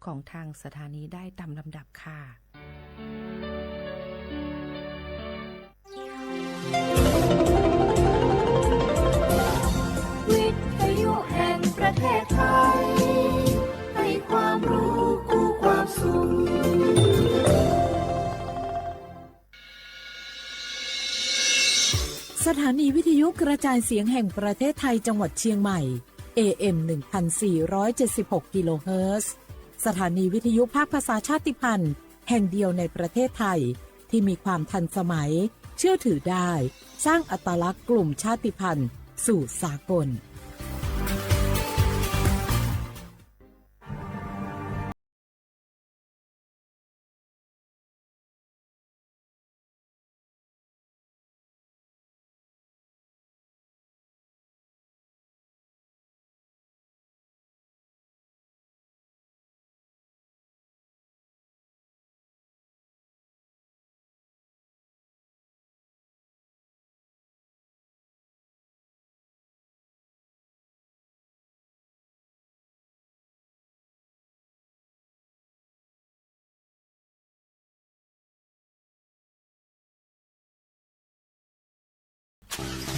ของทางสถานีได้ตามลำดับค่ะวิทยุแห่งประเทศไทยให้ความรู้คู่ความสุขสถานีวิทยุกระจายเสียงแห่งประเทศไทยจังหวัดเชียงใหม่ AM 1476 กิโลเฮิรตซ์สถานีวิทยุภาคภาษาชาติพันธุ์แห่งเดียวในประเทศไทยที่มีความทันสมัยเชื่อถือได้สร้างอัตลักษณ์กลุ่มชาติพันธุ์สู่สากล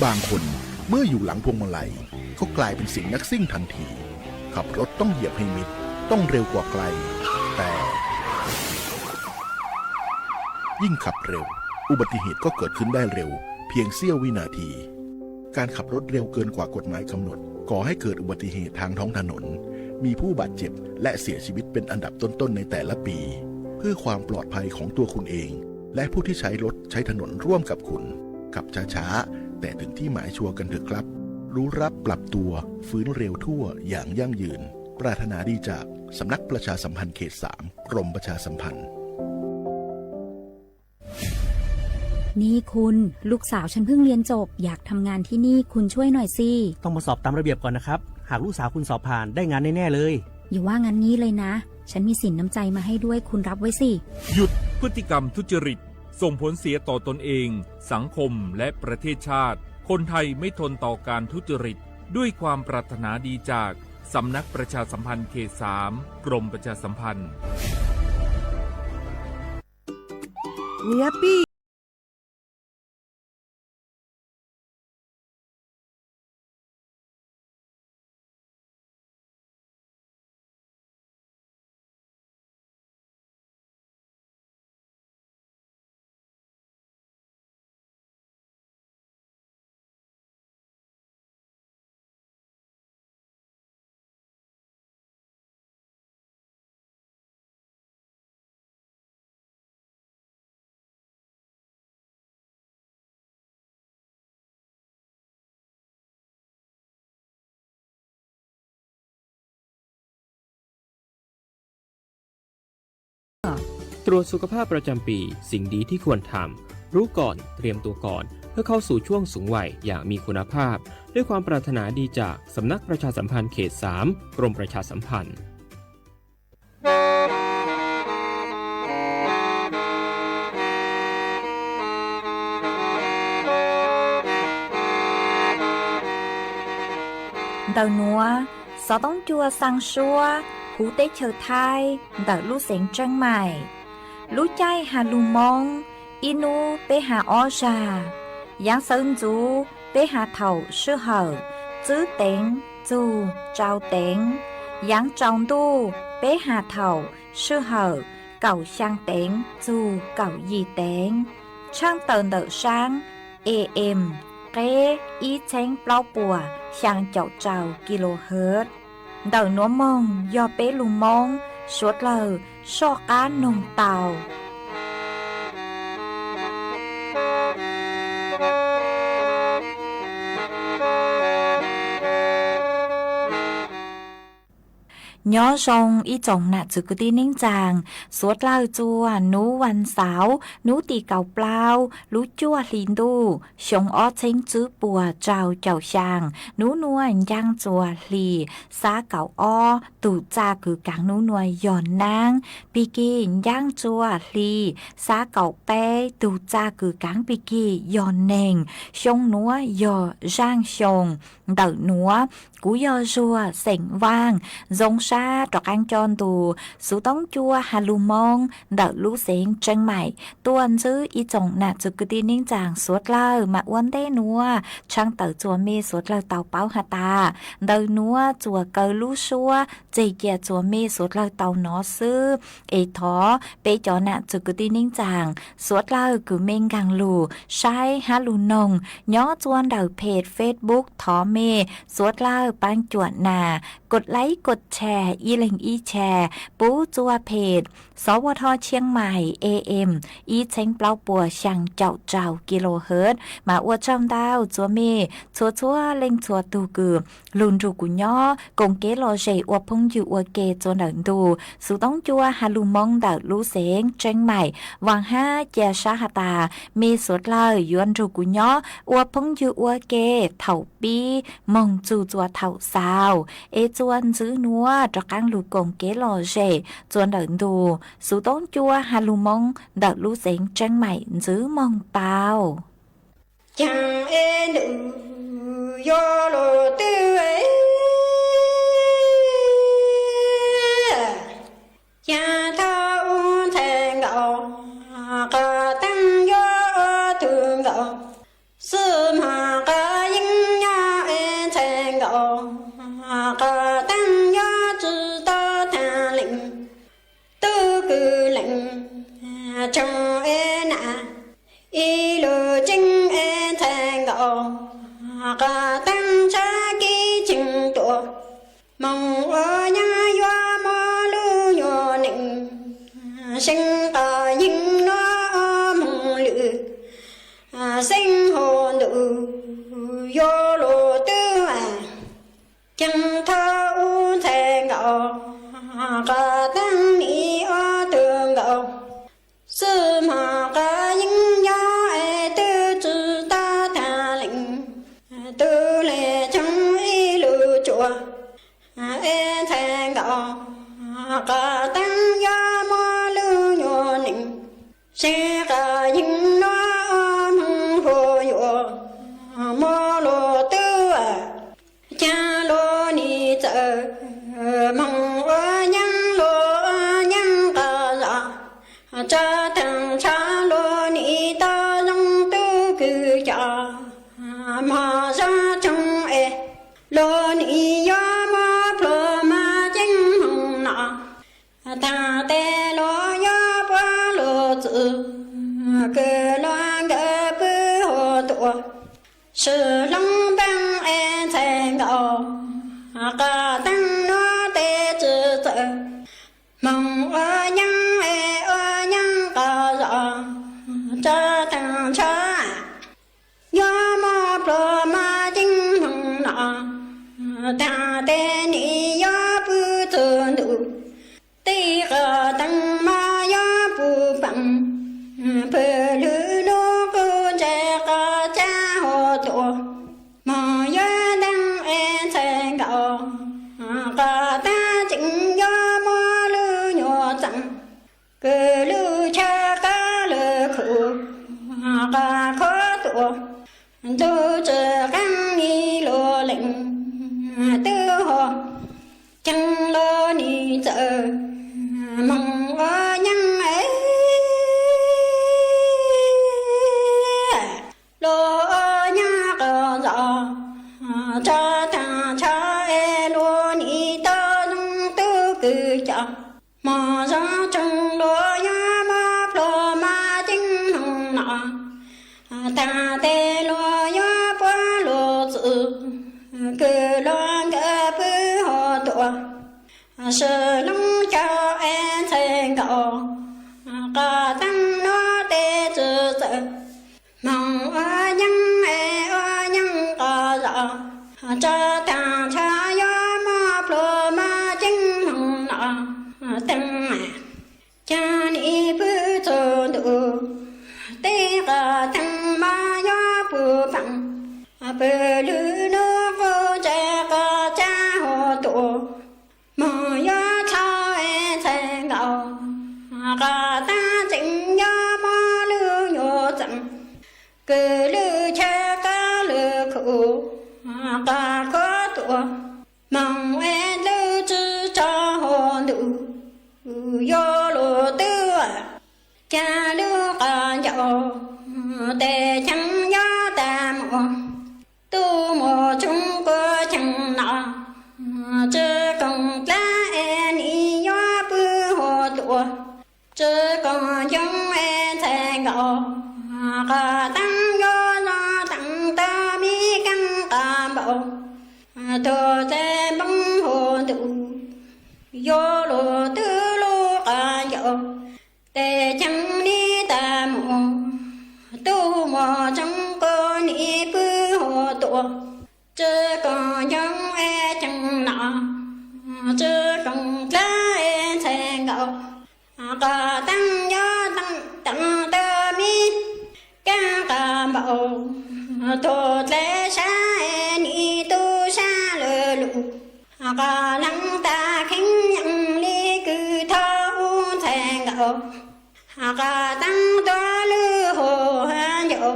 บางคนเมื่ออยู่หลังพวงมาลัยก็กลายเป็นสิ่งนักซิ่งทันทีขับรถต้องเหยียบให้มิดต้องเร็วกว่าไกลแต่ยิ่งขับเร็วอุบัติเหตุก็เกิดขึ้นได้เร็วเพียงเสี้ยววินาทีการขับรถเร็วเกินกว่ากฎหมายกำหนดก่อให้เกิดอุบัติเหตุทางท้องถนนมีผู้บาดเจ็บและเสียชีวิตเป็นอันดับต้นๆในแต่ละปีเพื่อความปลอดภัยของตัวคุณเองและผู้ที่ใช้รถใช้ถนนร่วมกับคุณขับช้าๆแต่ถึงที่หมายชัวร์กันเถอะครับรู้รับปรับตัวฟื้นเร็วทั่วอย่างยั่งยืนปรารถนาดีจากสำนักประชาสัมพันธ์เขต 3 กรมประชาสัมพันธ์นี่คุณลูกสาวฉันเพิ่งเรียนจบอยากทำงานที่นี่คุณช่วยหน่อยสิต้องมาสอบตามระเบียบก่อนนะครับหากลูกสาวคุณสอบผ่านได้งานแน่ๆเลยอย่าว่างั้นงี้เลยนะฉันมีสินน้ำใจมาให้ด้วยคุณรับไว้สิหยุดพฤติกรรมทุจริตส่งผลเสียต่อตนเองสังคมและประเทศชาติคนไทยไม่ทนต่อการทุจริตด้วยความปรารถนาดีจากสำนักประชาสัมพันธ์เขต 3 กรมประชาสัมพันธ์เนียปี้ตรวจสุขภาพประจำปีสิ่งดีที่ควรทำรู้ก่อนเตรียมตัวก่อนเพื่อเข้าสู่ช่วงสูงวัยอย่างมีคุณภาพด้วยความปรารถนาดีจากสำนักประชาสัมพันธ์เขต 3 กรมประชาสัมพันธ์đờ núa gió tông chua sang xua hú tế chờ thai đờ lú xén trăng mải lú chay hà lù mong inu bê hà o trà giáng sơn chú bê hà thầu sư hở chữ tên chú trao tên giáng trong tu bê hà thầu sư hở cầu sang tên chú cầu gì tên trang tờn đỡ sáng AM kế ý chén bao bùa sang chậu trào kHz đờ núa mong do bế lù mong suốt lờ so cá nồng tàu nhớ rong ý chồng nạ chữ cứ tin nín chàng suốt lao chua núวันเสาร์nú tì cầu plau lú chua lìn đu sống ó chênh chữ bùa trào chào chàng nú nuôi giang chùa lì xá cầu ó tù cha cứ cảng nú nuôi giòn nang bì kỳ giang chùa lì xá cầu pe tù cha cứ cảng bì kỳ giòn nền sống núa giò giang sông đậu núa cú giò rùa sảnh vang giống xa trọc ăn tròn tù sú tông chua hà lù mong đỡ lũ xén chân mày tuần chứ ý chồng nạ chụp cái tin ninh chàng suốt lơ mà uốn tê núa trang tờ chùa mê suốt lơ tàu báo hà ta đỡ núa chùa cờ lũ xua dây kia chùa mê suốt lơ tàu nó sư ê thó bê cho nạ chụp cái tin ninh chàng suốt lơ cứ mênh gàng lù sai hà lù nồng nhó chuan đỡเพจ Facebook ทอเมสวดเล่าปังจวนนากดไลค์กดแชร์อีเล็งอีแชร์ปูจัวเพจสวทเชียงใหม่ AM อีเช้งเปล่าปัวช่างเจ้ากิโลเฮิรตซ์มาอวดช่องดาวจัวเมชัวเล็งชัวตูกือลุนรูกุญย่อกงเกโลเจอวพงอยู่อวเกจวนเดินดูสุต้องจัวฮาลูมองดาวลูเสงเชียงใหม่วางห้าเจชาฮตามีสวดเล่ายวนรูกุญย่ออวพงอยู่อวเกเถ่าปีมองจูจัวเถ่าสาวเอจวนซื้อนัวตะกังลูกงเกโลเจจวนเดินดูสุต้องจัวฮาลูมองดาวลูเสงเชียงใหม่ซื้อมองเปล่าchẳng em đủ yo lo tư ấy cha thao thành gạo cả tăng yo thường gạo sư mà cả những nhà em thành gạo cả tăng yo chữ ta thà lệnh tư cử lệnh trong em nà y lô chính em thành gạo cả tăng cha ký chừng tổ mong ở nhà yo mò lưu yo nịnh sinh cả những nó mong lự sinh hồn đủ yo lô tư chẳng thao thành gạo cả tăng ni ở tường gạo sư mà cả những nhỏ tư chữ ta thà lệnh tư lệ trong y lù chùa e thành gạo cả tăng gia mò lưu nhô nịnh sẽ cả những nó mong hồ nhô mò lô tư cha lô ni chợ mong nhang lô nhang cả dạ cha thằng cha lô ni ta dòng tư cử cha mà ra trong e lô ni ya ma plo ma chính hồng nọ ta te lô ya pa lô tự cơ loan cơ bư hồ tụ sự long băng e thành gạo cả tăng nó te chữ tự mong nhang nhang cả rõ cha thằng cha ya ma plo ma chính hồng nọ ta te ni ya pu tu nu ti ga tăng ma ya pu phẳng phê lư lô cô cha ca cha hồ tổ mà ya đăng e thành gạo cả ta chính ya ma lư nhỏ chẳng cơ lư cha ca lư khổ cả khó tổ tu chờ căng nghi lô lệnh tư hồ chẳng lô ni chợ mong nhăng ấy lô nhá cờ giỏ cha thà cha e lô ni ta dung tư cử chợ mà ra trong lô nhá ma lô ma chính hồng nọ ta te lô nhá pa lô tự cử loan cơ bư hồ tụa sơ long cho em thành gạo cả tăng nó tê chữ tự mong nhăng nhăng cả rõ cho ta cha yo ma plo ma chính hồng nọ tăng cha ni bư tu đủ tê cả tăng ma yo bù phẳng bờ lư nó vô cha ca cha hồ tổ mà ya cha e thành gạo cả ta chính ya ma lư nhô chẳng cứ lư cha ca lư khổ cả khó tổ mong e lư chữ cha yo lo tư cha lu ca yo tề chẳng nhớ ta mô tu mô chúng cơ chẳng nọ chớ công lá en y yo bư hồ tùa chớ công giống en thề ngộ ca tăng yo lo tăng ta mi căn ta bộ tô tê băng hồ tụ yo lo tư lu ca yo tề chẳng ni ta mô tu mô trong cô ni bư hồ tùa chớ còn giống e chẳng nọ chớ còn lá e thề ngộ ca tăng gió tăng tơ mi ca ca bầu thô lễ xa e ni tu xa lơ lụ ca lăng ta khinh nhận ly cư thâu thề ngộ ca tăng toa lư hồ ha nhộ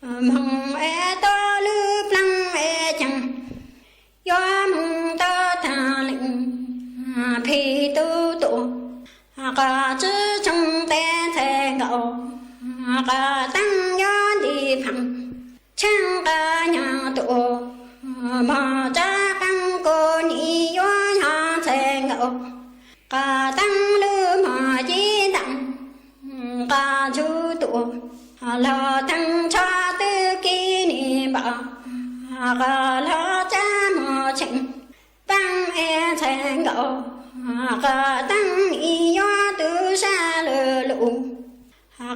mong e to lư plăng e chẳng do mong ta tha lệnh phi tu tụ ca chữ trong te thề ngộ ca tăng gió đi phẳng chẳng ca nhà tụ mà cha căn cô ni gió nhà thề ngộ ca tăng lư mà chi đặng ca chú tụ lo tăng cha tư kỳ ni bà ca lo cha mò chỉnh băng e thề ngộ ca tăng y gió tư xa lơ lụ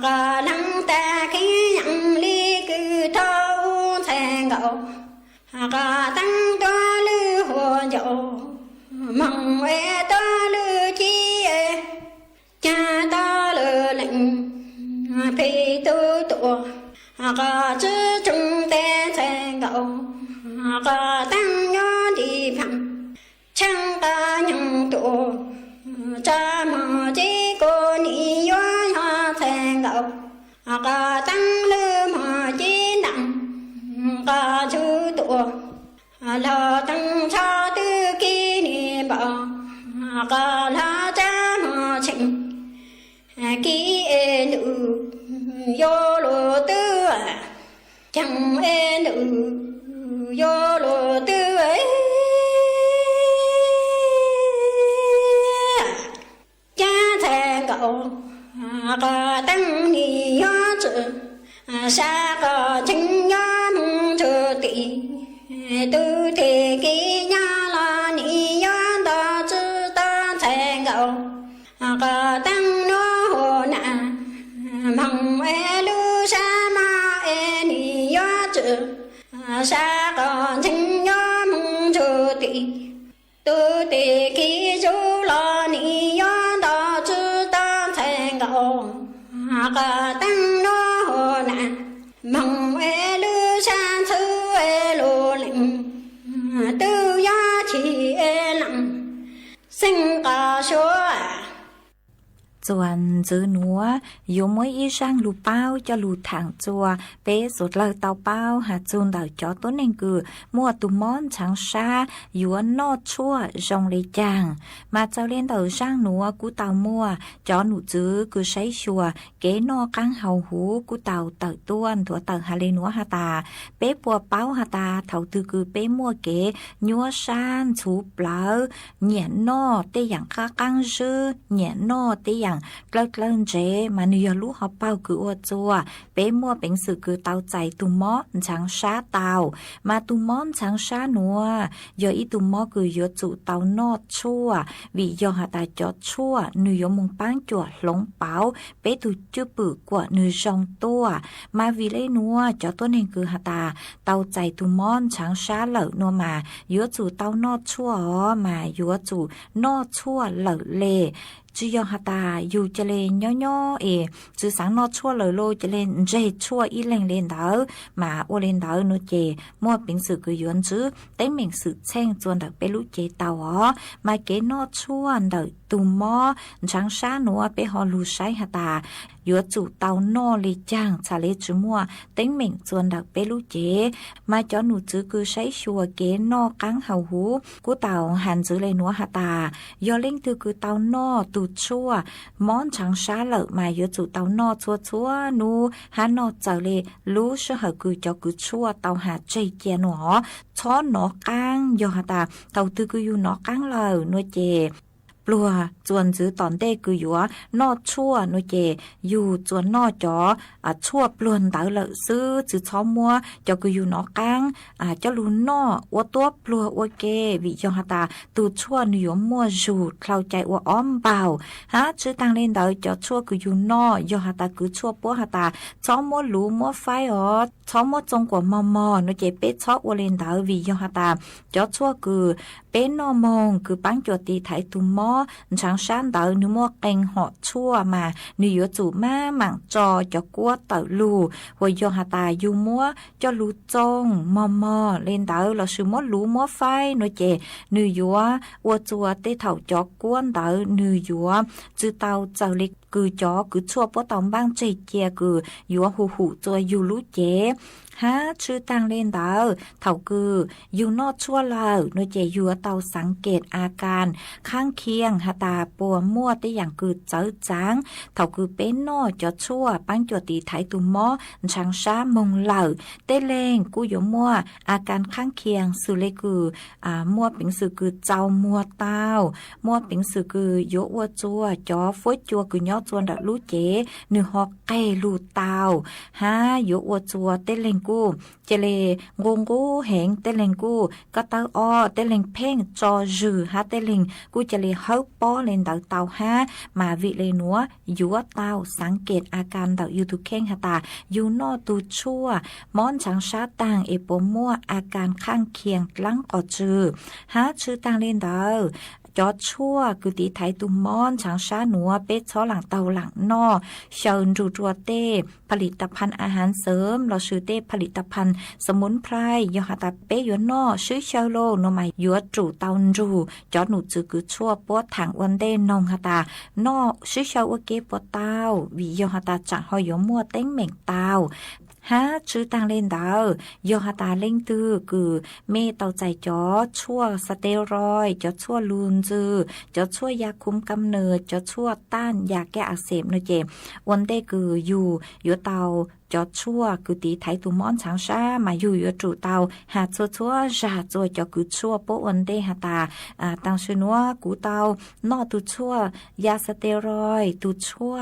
ca lăng ta khi nhận ly cư thâu thề ngộ ca tăng toa lư hồ dậu mong e toa lư chi e cha ta lơ lệnh phi tu tụ ca chữ trung te thề ngộ ca tăng gió đi phẳng chẳng ca nhận tụ cha mò chi cô ni gió hoa thề ngộ ca tăng lư mò chi đặng ca chữ tụ lo tăng cha tư kỳ ni bảo ca la cha mò chỉnh ký e nữ yo lo tư chẳng e nữ yo lo tư ấy cha thề ngộ ca tăng ni yo chữ sa ca chính yo mong chữ tỷ tư thế ký nha la ni yo ta chữ ta thề ngộ ca tăng nó hồ nà mong e lu sa ma e ni yo chữ sa ca chính yo mong chữ tỷ tư thế ký du la ni yo ta chữ ta thề ngộ ca tăng nó hồ nà mong e lu sa thư e lu lệnh tư giá trị e lặng sinh ca số ส่วนจื้อหนัวอยู่มวยอีช่างลูเป้าจะลูถังจัวเป๊สุดเลยเตาเป้าหาจูนเตาจอต้นเองคือมัวตุมอนช้างชาอยู่นอดชั่วจงเลยจางมาเจ้าเล่นเตาช่างหนัวกูเตามัวจอหนูจื้อคือใช้ชัวเก๋นอกังเฮาหูกูเตาเตาต้วนถั่วเตาฮาเลนัวฮาตาเป๊ปัวเป้าฮาตาเถาตือคือเป๊มัวเก๋ยัวชานชูเปล่าเหนียนนอเตอย่างข้ากังชื่อเหนียนนอเตอย่างกล้าเจมาเนียลูกเขาเป้าคืออวดจัวเป้มัวเป็นสื่อคือเตาใจตุมอช้างชาเตามาตุมอนช้างชาหนัวยออีตุมอคือยอจุเตานอดชั่ววิยอหาตาจอดชั่วเนือยมงปังจั่วหลงเป้าเป้ตุจื้อปือกว่าเนือจองตัวมาวิเลนัวจอต้นเองคือหาตาเตาใจตุมอนช้างชาเหล่านัวมายอจุเตานอดชั่วมายอจุนอดชั่วเหล่าเลchỉ do hạt ta dù cho lên nhỏ chứ sáng nó chua lời lôi cho lên dễ chua ít lên đỡ mà ô lên đỡ nó chè mua bình sự cứ yuan chứ tới mình sự chen chuan đỡ bé lú chè tàu ó mà cái nó chua đỡ ตุมมอช้างช้าหนัวไปหอลูใช้หาตายัวจู่เตานอลีจ้างชาเลจุมัวเต็งเหม่งจวนดักเปลูเจมาจอหนูจื้อคือใช้ชัวเกนอกังเฮาหูกูเตาหันจื้อเลยหนัวหาตายอเล่งตือคือเตานอตูชั่วมอนช้างช้าเหลอมายัวจู่เตานอชัวนูหานอเจอเลยรู้เชื่อคือจอคือชั่วเตาหาใจเกียหนอช้อนหนอกังยอหาตาเตาตือคืออยู่หนอกังเหลอนัวเจปลัวจวนจื้อตอนเด็กคืออยู่นอชั่วนัวเจอยู่จวนนอจอชั่วปลวนเต๋อเลยซื้อจื้อช้อมัวจอคืออยู่นอกังเจ้าลูนอวัวตัวปลัววัวเกวิยองหาตาตูชั่วนิยมมัวจูดเข้าใจวัวอ้อมเปล่าฮะจื้อตังเล่นเต๋อจอชั่วคืออยู่นอยองหาตาคือชั่วปัวหาตาช้อมัวหลูมัวไฟช้อมัวจงกว่ามอนัวเจเป็ดช้อวัวเล่นเต๋อวิยองหาตาจอชั่วคือเป็นนอมงคือปังจวตีไถตุมมอช้างช้านเต๋อนึมัวเก่งหอชั่วมานิยจู่มาหมั่งจอจอกัวเต๋อลูหัวยองหาตาอยู่มัวจอลูจงมอเล่นเต๋อเราชื่อมัวลูมัวไฟนัวเจนิยัววัวจัวเตเถาจอกวนเต๋อนิยัวจื้อเตาเจ้าเล็กคือจอคือชั่วป้อตอมบ้างใจเจียคือยัวหูจัวอยู่รู้เจฮะชื่อตังเล่นเต๋อเถาคืออยู่นอดชั่วเลานัวเจยัวเตาสังเกตอาการข้างเคียงหาตาปัวมั่วได้อย่างคือเจ้าจางเถาคือเป็นนอจอชั่วปังจวตีไถตุมมอช้างช้ามงเหล่าเต้เลงกูอยู่มั่วอาการข้างเคียงสื่อเลยคือมั่วเป็นสื่อคือเจ้ามั่วเต้ามั่วเป็นสื่อคือโยวัวจัวจอฟวยจัวคือยอดจวนดักรู้เจหนึ่งฮอกไก่ลูเต้าฮะโยวัวจัวเต้เลงกูเจเลงงกูเหงเต้เลงกูก็เต้าอ้อเต้เลงเพ่งจอจือฮะเต้เลงกูจะเลยเฮาป้อเล่นเต้าเต้าฮะมาวิเลยนัวยัวเต้าสังเกตอาการเต้าอยู่ทุกเข่งหาตาอยู่นอตูชั่วมอนช้างชาต่างเอปมัวอาการข้างเคียงลังก่อจือฮะชื่อต่างเล่นเต้าจอดชั่วคือตีไทยตุมมอนช้างชาหนัวเป็ดช้อหลังเตาหลังนอเชิญรูจัวเต้ผลิตภัณฑ์อาหารเสริมเราชื่อเต้ผลิตภัณฑ์สมุนไพรยอหาตาเป้ยวนอชื่อเชลโลนใหม่ยัวจู่เตารูจอดหนูจือคือชั่วปวดถังวันเด้นองหาตานอชื่อเชลวเกปวดเตาวิยอหาตาจะหอยมัวเต้งเหม่งเตาฮะชื่อตังเล่นดาวยอหาตาเล่งตื้อคือเมเตาใจจอชั่วสเตียรอยจอชั่วลูนจือจอชั่วยาคุมกำเนิดจอชั่วต้านยาแก้อักเสบเนเจวันเด้คืออยู่เตาจอชั่วคือตีไถตุมอนช้างชามาอยู่จู่เตาหาชั่วจาจอคือชั่วโปวันเด้หาตาตังชื่อนัวกูเตานอตุชั่วยาสเตียรอยตุชั่ว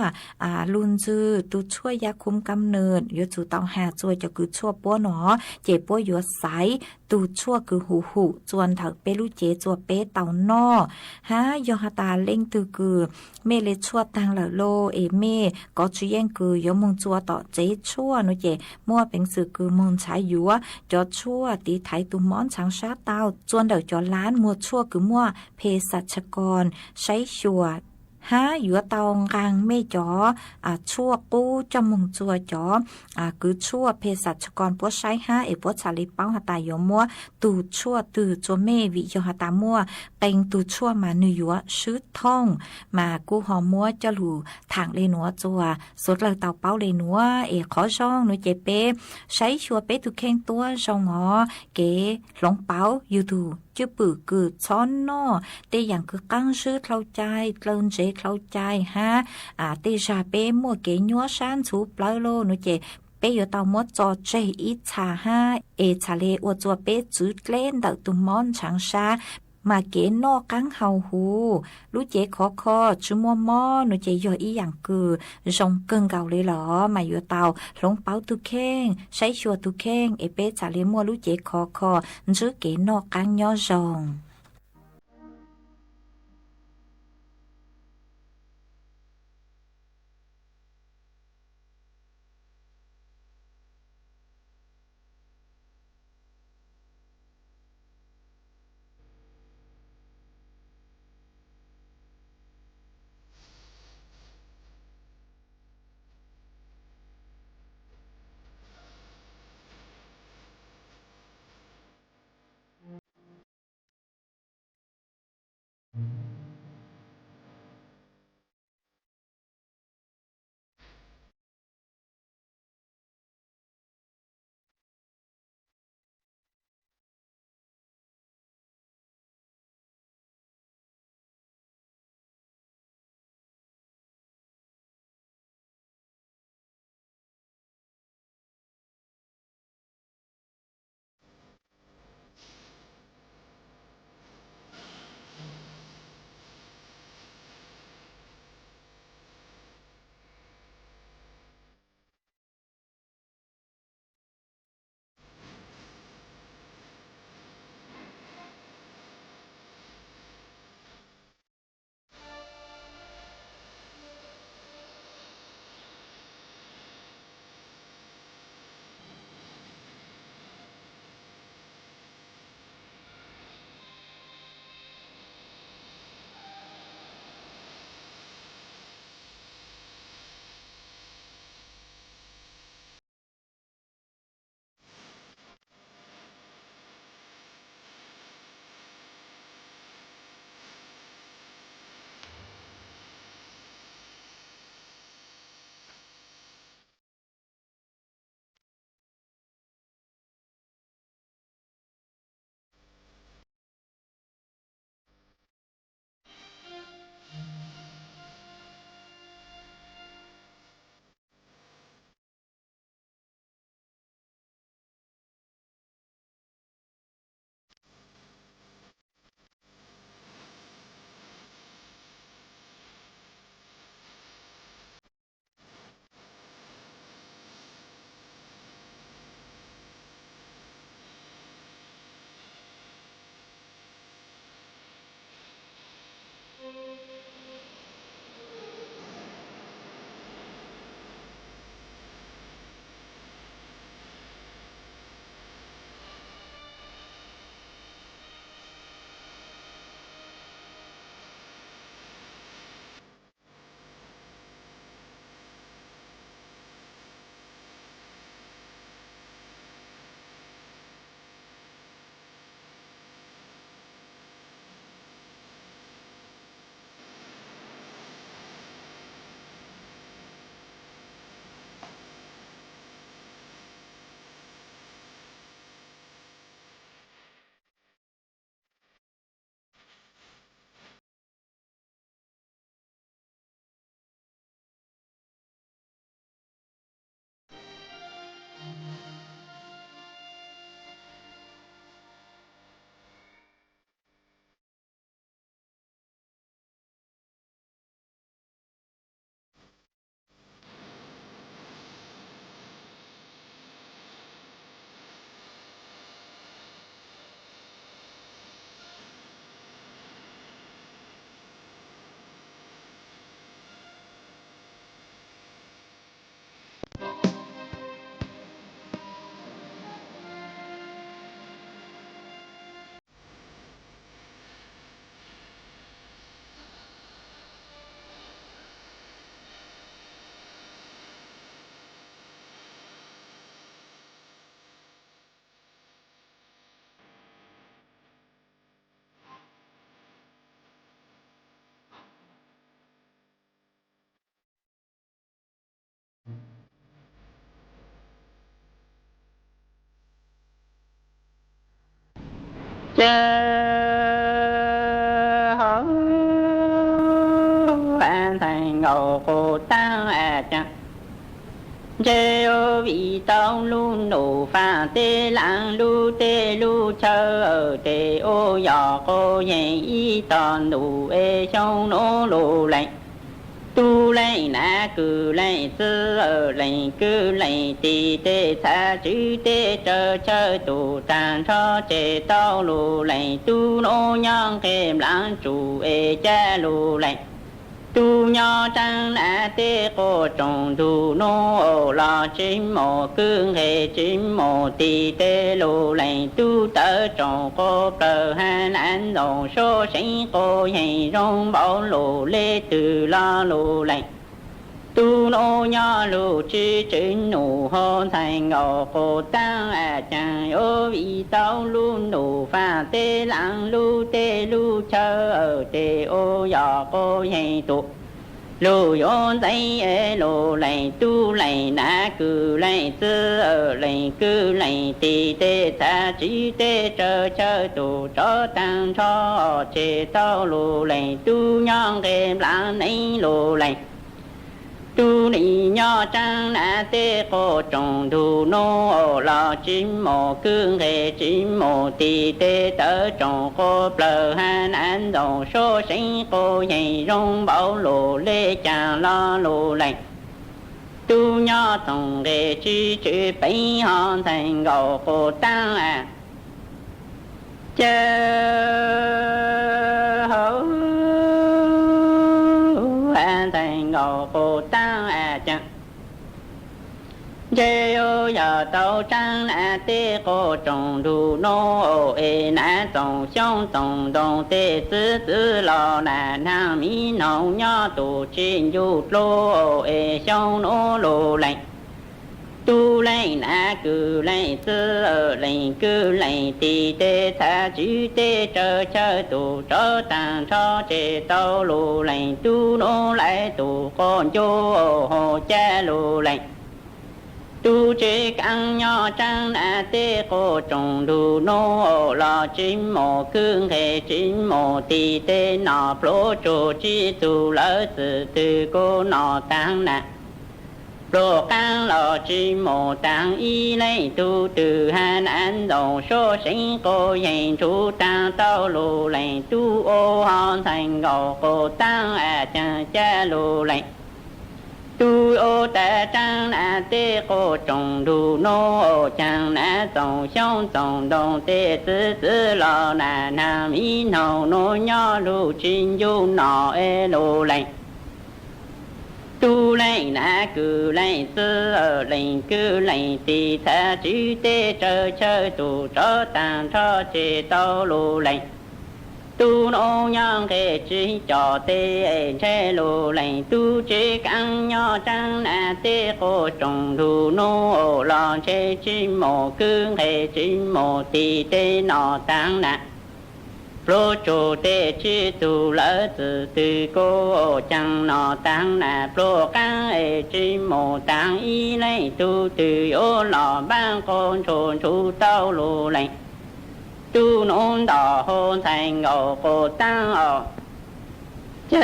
ลูนจือตุชั่วยาคุมกำเนิดอยู่จู่เตาหาจอคือชั่วปัวหนอเจ็บปัวอยู่ใสตูชั่วคือหูจวนถักเปลูเจจัวเปเตานอฮะยอหาตาเล่งตือคือเมเลชั่วตังละโลเอเมก็จุเยงคือยมงจัวต่อเจชั่วนุเจมั่วเป็นสื่อคือมงใช้ยัวจอชั่วตีไถตุมอนช้างชาเตาจวนเดจอล้านมัวชั่วคือมั่วเภสัชกรใช้ชัวฮะอยู่เตางกลางไม่จ๋อชั่วกู้จมงจัวจ๋อคือชั่วเภสัชกรปัวใช้ฮะปัวชาลิเป้าหาตายมัวตูชั่วตือจัวเมวิยหาตามัวเต็งตูชั่วมาหนึ่ยัวชื่อท่องมากู้หอมัวจะหลูทางเลนัวจัวสดเลยเตาเป้าเลนัวขอช่องหนูเจเป้ใช้ชัวเป้ตุเข่งตัวชงหอเก๋หลงเป้าอยู่ดูจื้อปือกืดซ้อนนอเตอย่างคือกั้งชื่อเข้าใจเตินเจเข้าใจฮะเตชาเป้มัวเก๋ยัวชานสูปลาโลหนูเจเป้อยู่เตามัวจอเจอิชาฮะชาเลอวจัวเป้จืดเล่นเตาตุมอนช้างชามาเก๋นอกังเฮาหูรู้เจขอชุมัวมอหนูเจยออีอย่างคือจงเกิงเก่าเลยเหรอมาอยู่เตาหลงเป้าตุเข่งใช้ชัวตุเข่งเป้ชาเลมัวรู้เจขอจื้อเก๋นอกังยอจง hở an thành ngầu cô tăng chẳng chê ô vị tông lu nụ pha tê lãng lu chơ ở tê ô dò cô nhẹ y tòn nụ ê trong nô lù lạnh tu lạy na cử lạy sư ở lạy cư lạy tì tê tha chữ tê chơ tu tàn cho chê tao lù lạy tu nô nhang kèm lãng chủ ê cha lù lạy tu nho trăng na tê cô trồng tu nô lo chim mồ cương hệ chim mồ tì tê lù lạy tu tơ trồng cô bờ han an đồ số sinh cô hay rong bảo lù lê từ lo lù lạy tu nô nho lù chi chính nụ hôn thành ngộ cô tăng chẳng ô vị tao lu nụ pha tê lãng lu chơ ở tê ô dò cô hay tụ lù yôn tay ê lù lạy tu lạy na cử lạy sư ở lạy cư lạy tì tê tha chí tê chơ tu cho tăng cho chê tao lù lạy tu nhong kèm lãng nấy lù lạy tu nị nho trăng na tê cô trồng tu nô lo chim mồ cương hệ chim mồ tì tê tơ trồng cô bờ han an đồ số sinh cô nhảy rong bảo lù lê chàng lo lù lạnh tu nho tổng hệ chi chữ bấy hòn thành gầu cô tăng chơ hấu an thành ngộ cô tăng chẳng chê ô giờ tàu trăng tê cô trồng đu nô ê na trồng xong trồng đồng tê sư lò nam mi nâu nho tù trên du lô ê xong nô lô lạnh tu lạy na cử lạy sư ở lạy cư lạy tì tê tha chữ tê chơ tu cho tàng cho chê tao lù lạy tu nô lại tu con chô hồ cha lù lạy tu chê căng nho trăng tê cô trồng đu nô lo chim mồ cương hệ chim mồ tì tê nọ plô chô chi tu lỡ từ từ cô nọ tăng nè lô căng lò chi mồ tăng y lấy tu từ han an đồ số sinh cô dành chú tăng tao lù lạnh tu ô hòn thành gầu cô tăng cha cha lù lạnh tu ô ta trăng tê cô trồng đu nô chẳng trồng xong trồng đồng tê sư lò nam y nâu nô nho lù chín du nọ ê lù lạnh tu lạy na cử lạy sư ở lạy cư lạy tì tha chữ tê chơ tu cho tàng cho chê tao lù lạy tu nô nhang kê chữ cho tê chê lù lạy tu chê căng nho trăng tê cô trồng đu nô lo chê chim mồ cương kê chim mồ tì tê nọ tăng nạ lô chô tê chi tu lỡ từ cô chẳng nọ tăng nà lô căng chi mồ tăng y lấy tu từ ô lò ban con chồn chú tao lù lạnh tu nôn đỏ hôn thành ngộ cô tăng chơ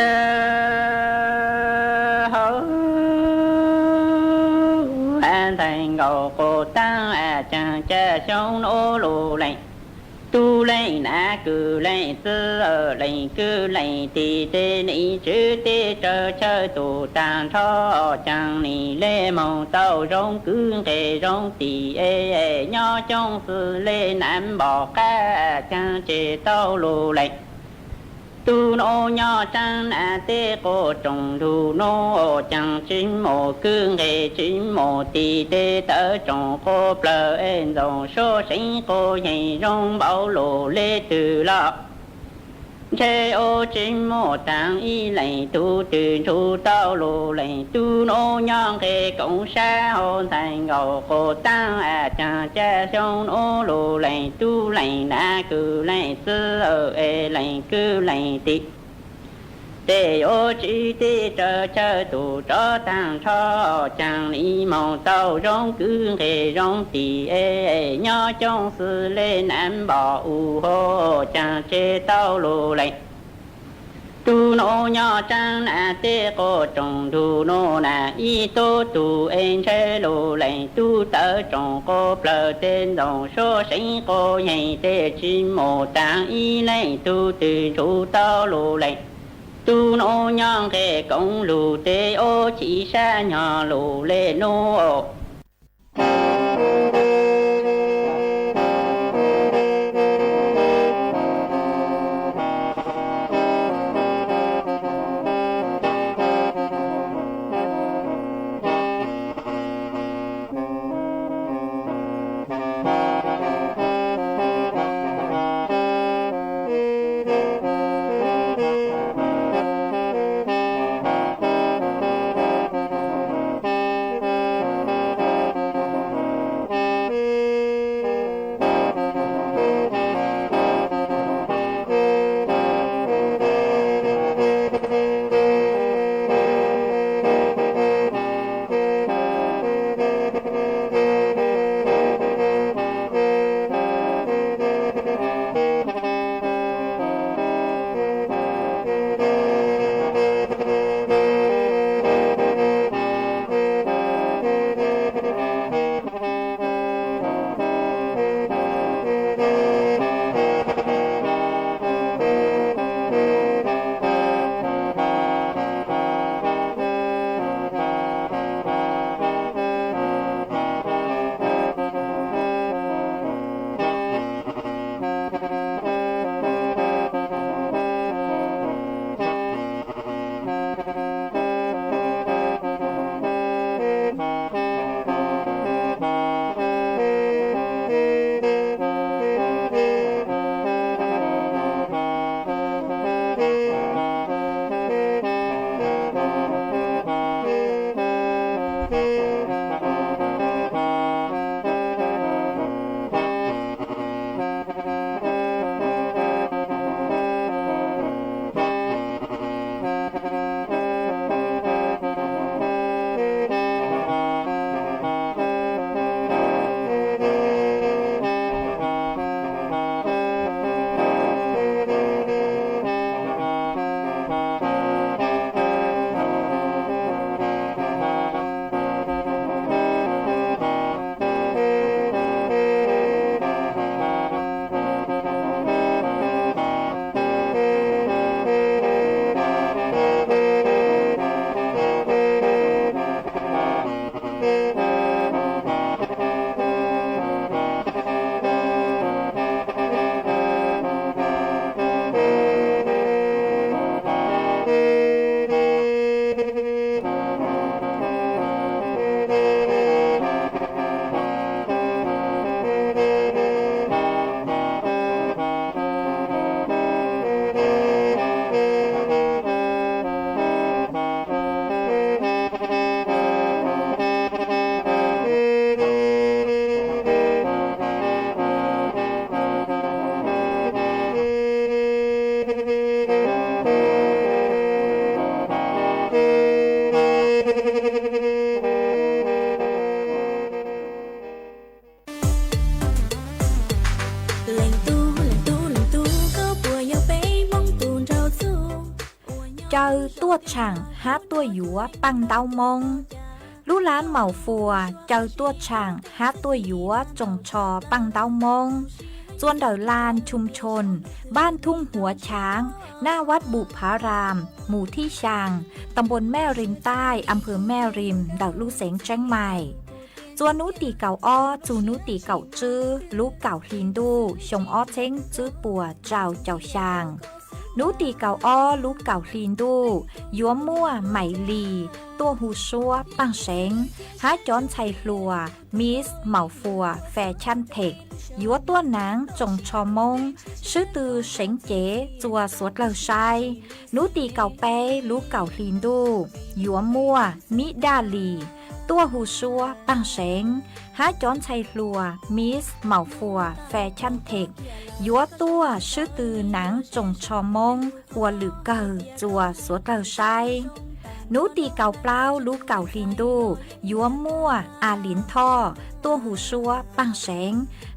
hấu an thành ngộ cô tăng chẳng cha sống nô lù lạnh tu lạy na cử lạy sư ở lạy cư lạy tì tê nị chữ tê chơ tu tàn cho chẳng nị lê mong tàu rong cương kê rong tì ê nho trong sư lê nam bỏ ca chẳng chê tàu lù lạy tu nô nho trăng tê cô trồng đu nô chẳng chim mồ cương kê chim mồ tì tê tơ trồng cô bờ ên đồ số sinh cô nhảy rong bảo lù lê từ lọ chê ô chim mồ tăng y lạy tu từ chú tao lù lạy tu nô nhong kê cộng xa hôn thành ngầu cô tăng cha cha xong nô lù lạy tu lạy na cử lạy sư ở ê lạy cư lạy tị để ô chỉ để chờ tụ cho tăng cho chẳng lý mong tàu rong cứ hệ rong tì nhỏ trong sự lên em bỏ u hô chẳng chế tàu lù lạnh tu nô nhỏ trang na tê cô trồng tu nô na y tô tu en chế lù lạnh tu tớ trồng cô plơ tên đồng số sinh cô nhảy tê chim mồ trang y lạnh tu từ chủ tao lù lạnh tu nô nhang khe công lù tê ô chỉ sa nhỏ lù lê nô Chơi tuốt chẳng hát tua dúa bằng đau mông. Lũ lán màu phùa chơi tuốt chẳng hát tua dúa trồng trò bằng đau mông. ส่วนเดอลานชุมชนบ้านทุ่งหัวช้างหน้าวัดบุพารามหมู่ที่ชางตำบลแม่ริมใต้อำเภอแม่ริมเดาลู่เสงเจียงใหม่จวนนุตีเก่าอ้อจูนุตีเก่าจื้อลูกเก่าฮินดูชงอ้อเช้งจื้อปัวเจ้าเจ้าชางนุตีเก่าอ้อลูกเก่าฮินดูยัวมั่วไหมลี ตัวหูชัวปังเสงหาจอนชัยลัวมิสเหมาฟัวแฟชั่นเทคยัวตัวหนังจงชอมงชื่อตือเสงเจ๋จัวสวดเลาชายนูตีเก่าเป้ลูกเก่าลินดูยัวมัวนิดาลีตัวหูชัวปังเสงหาจอนชัยลัวมิสเหมาฟัวแฟชั่นเทคยัวตัวชื่อตือหนังจงชอมงหัวหรือเก่าจัวสวดเลาชายนูตีเก่าเปล่าลูกเก่าลินดูยัวมั่วอาลินท่อตัวหูชัวปังเสง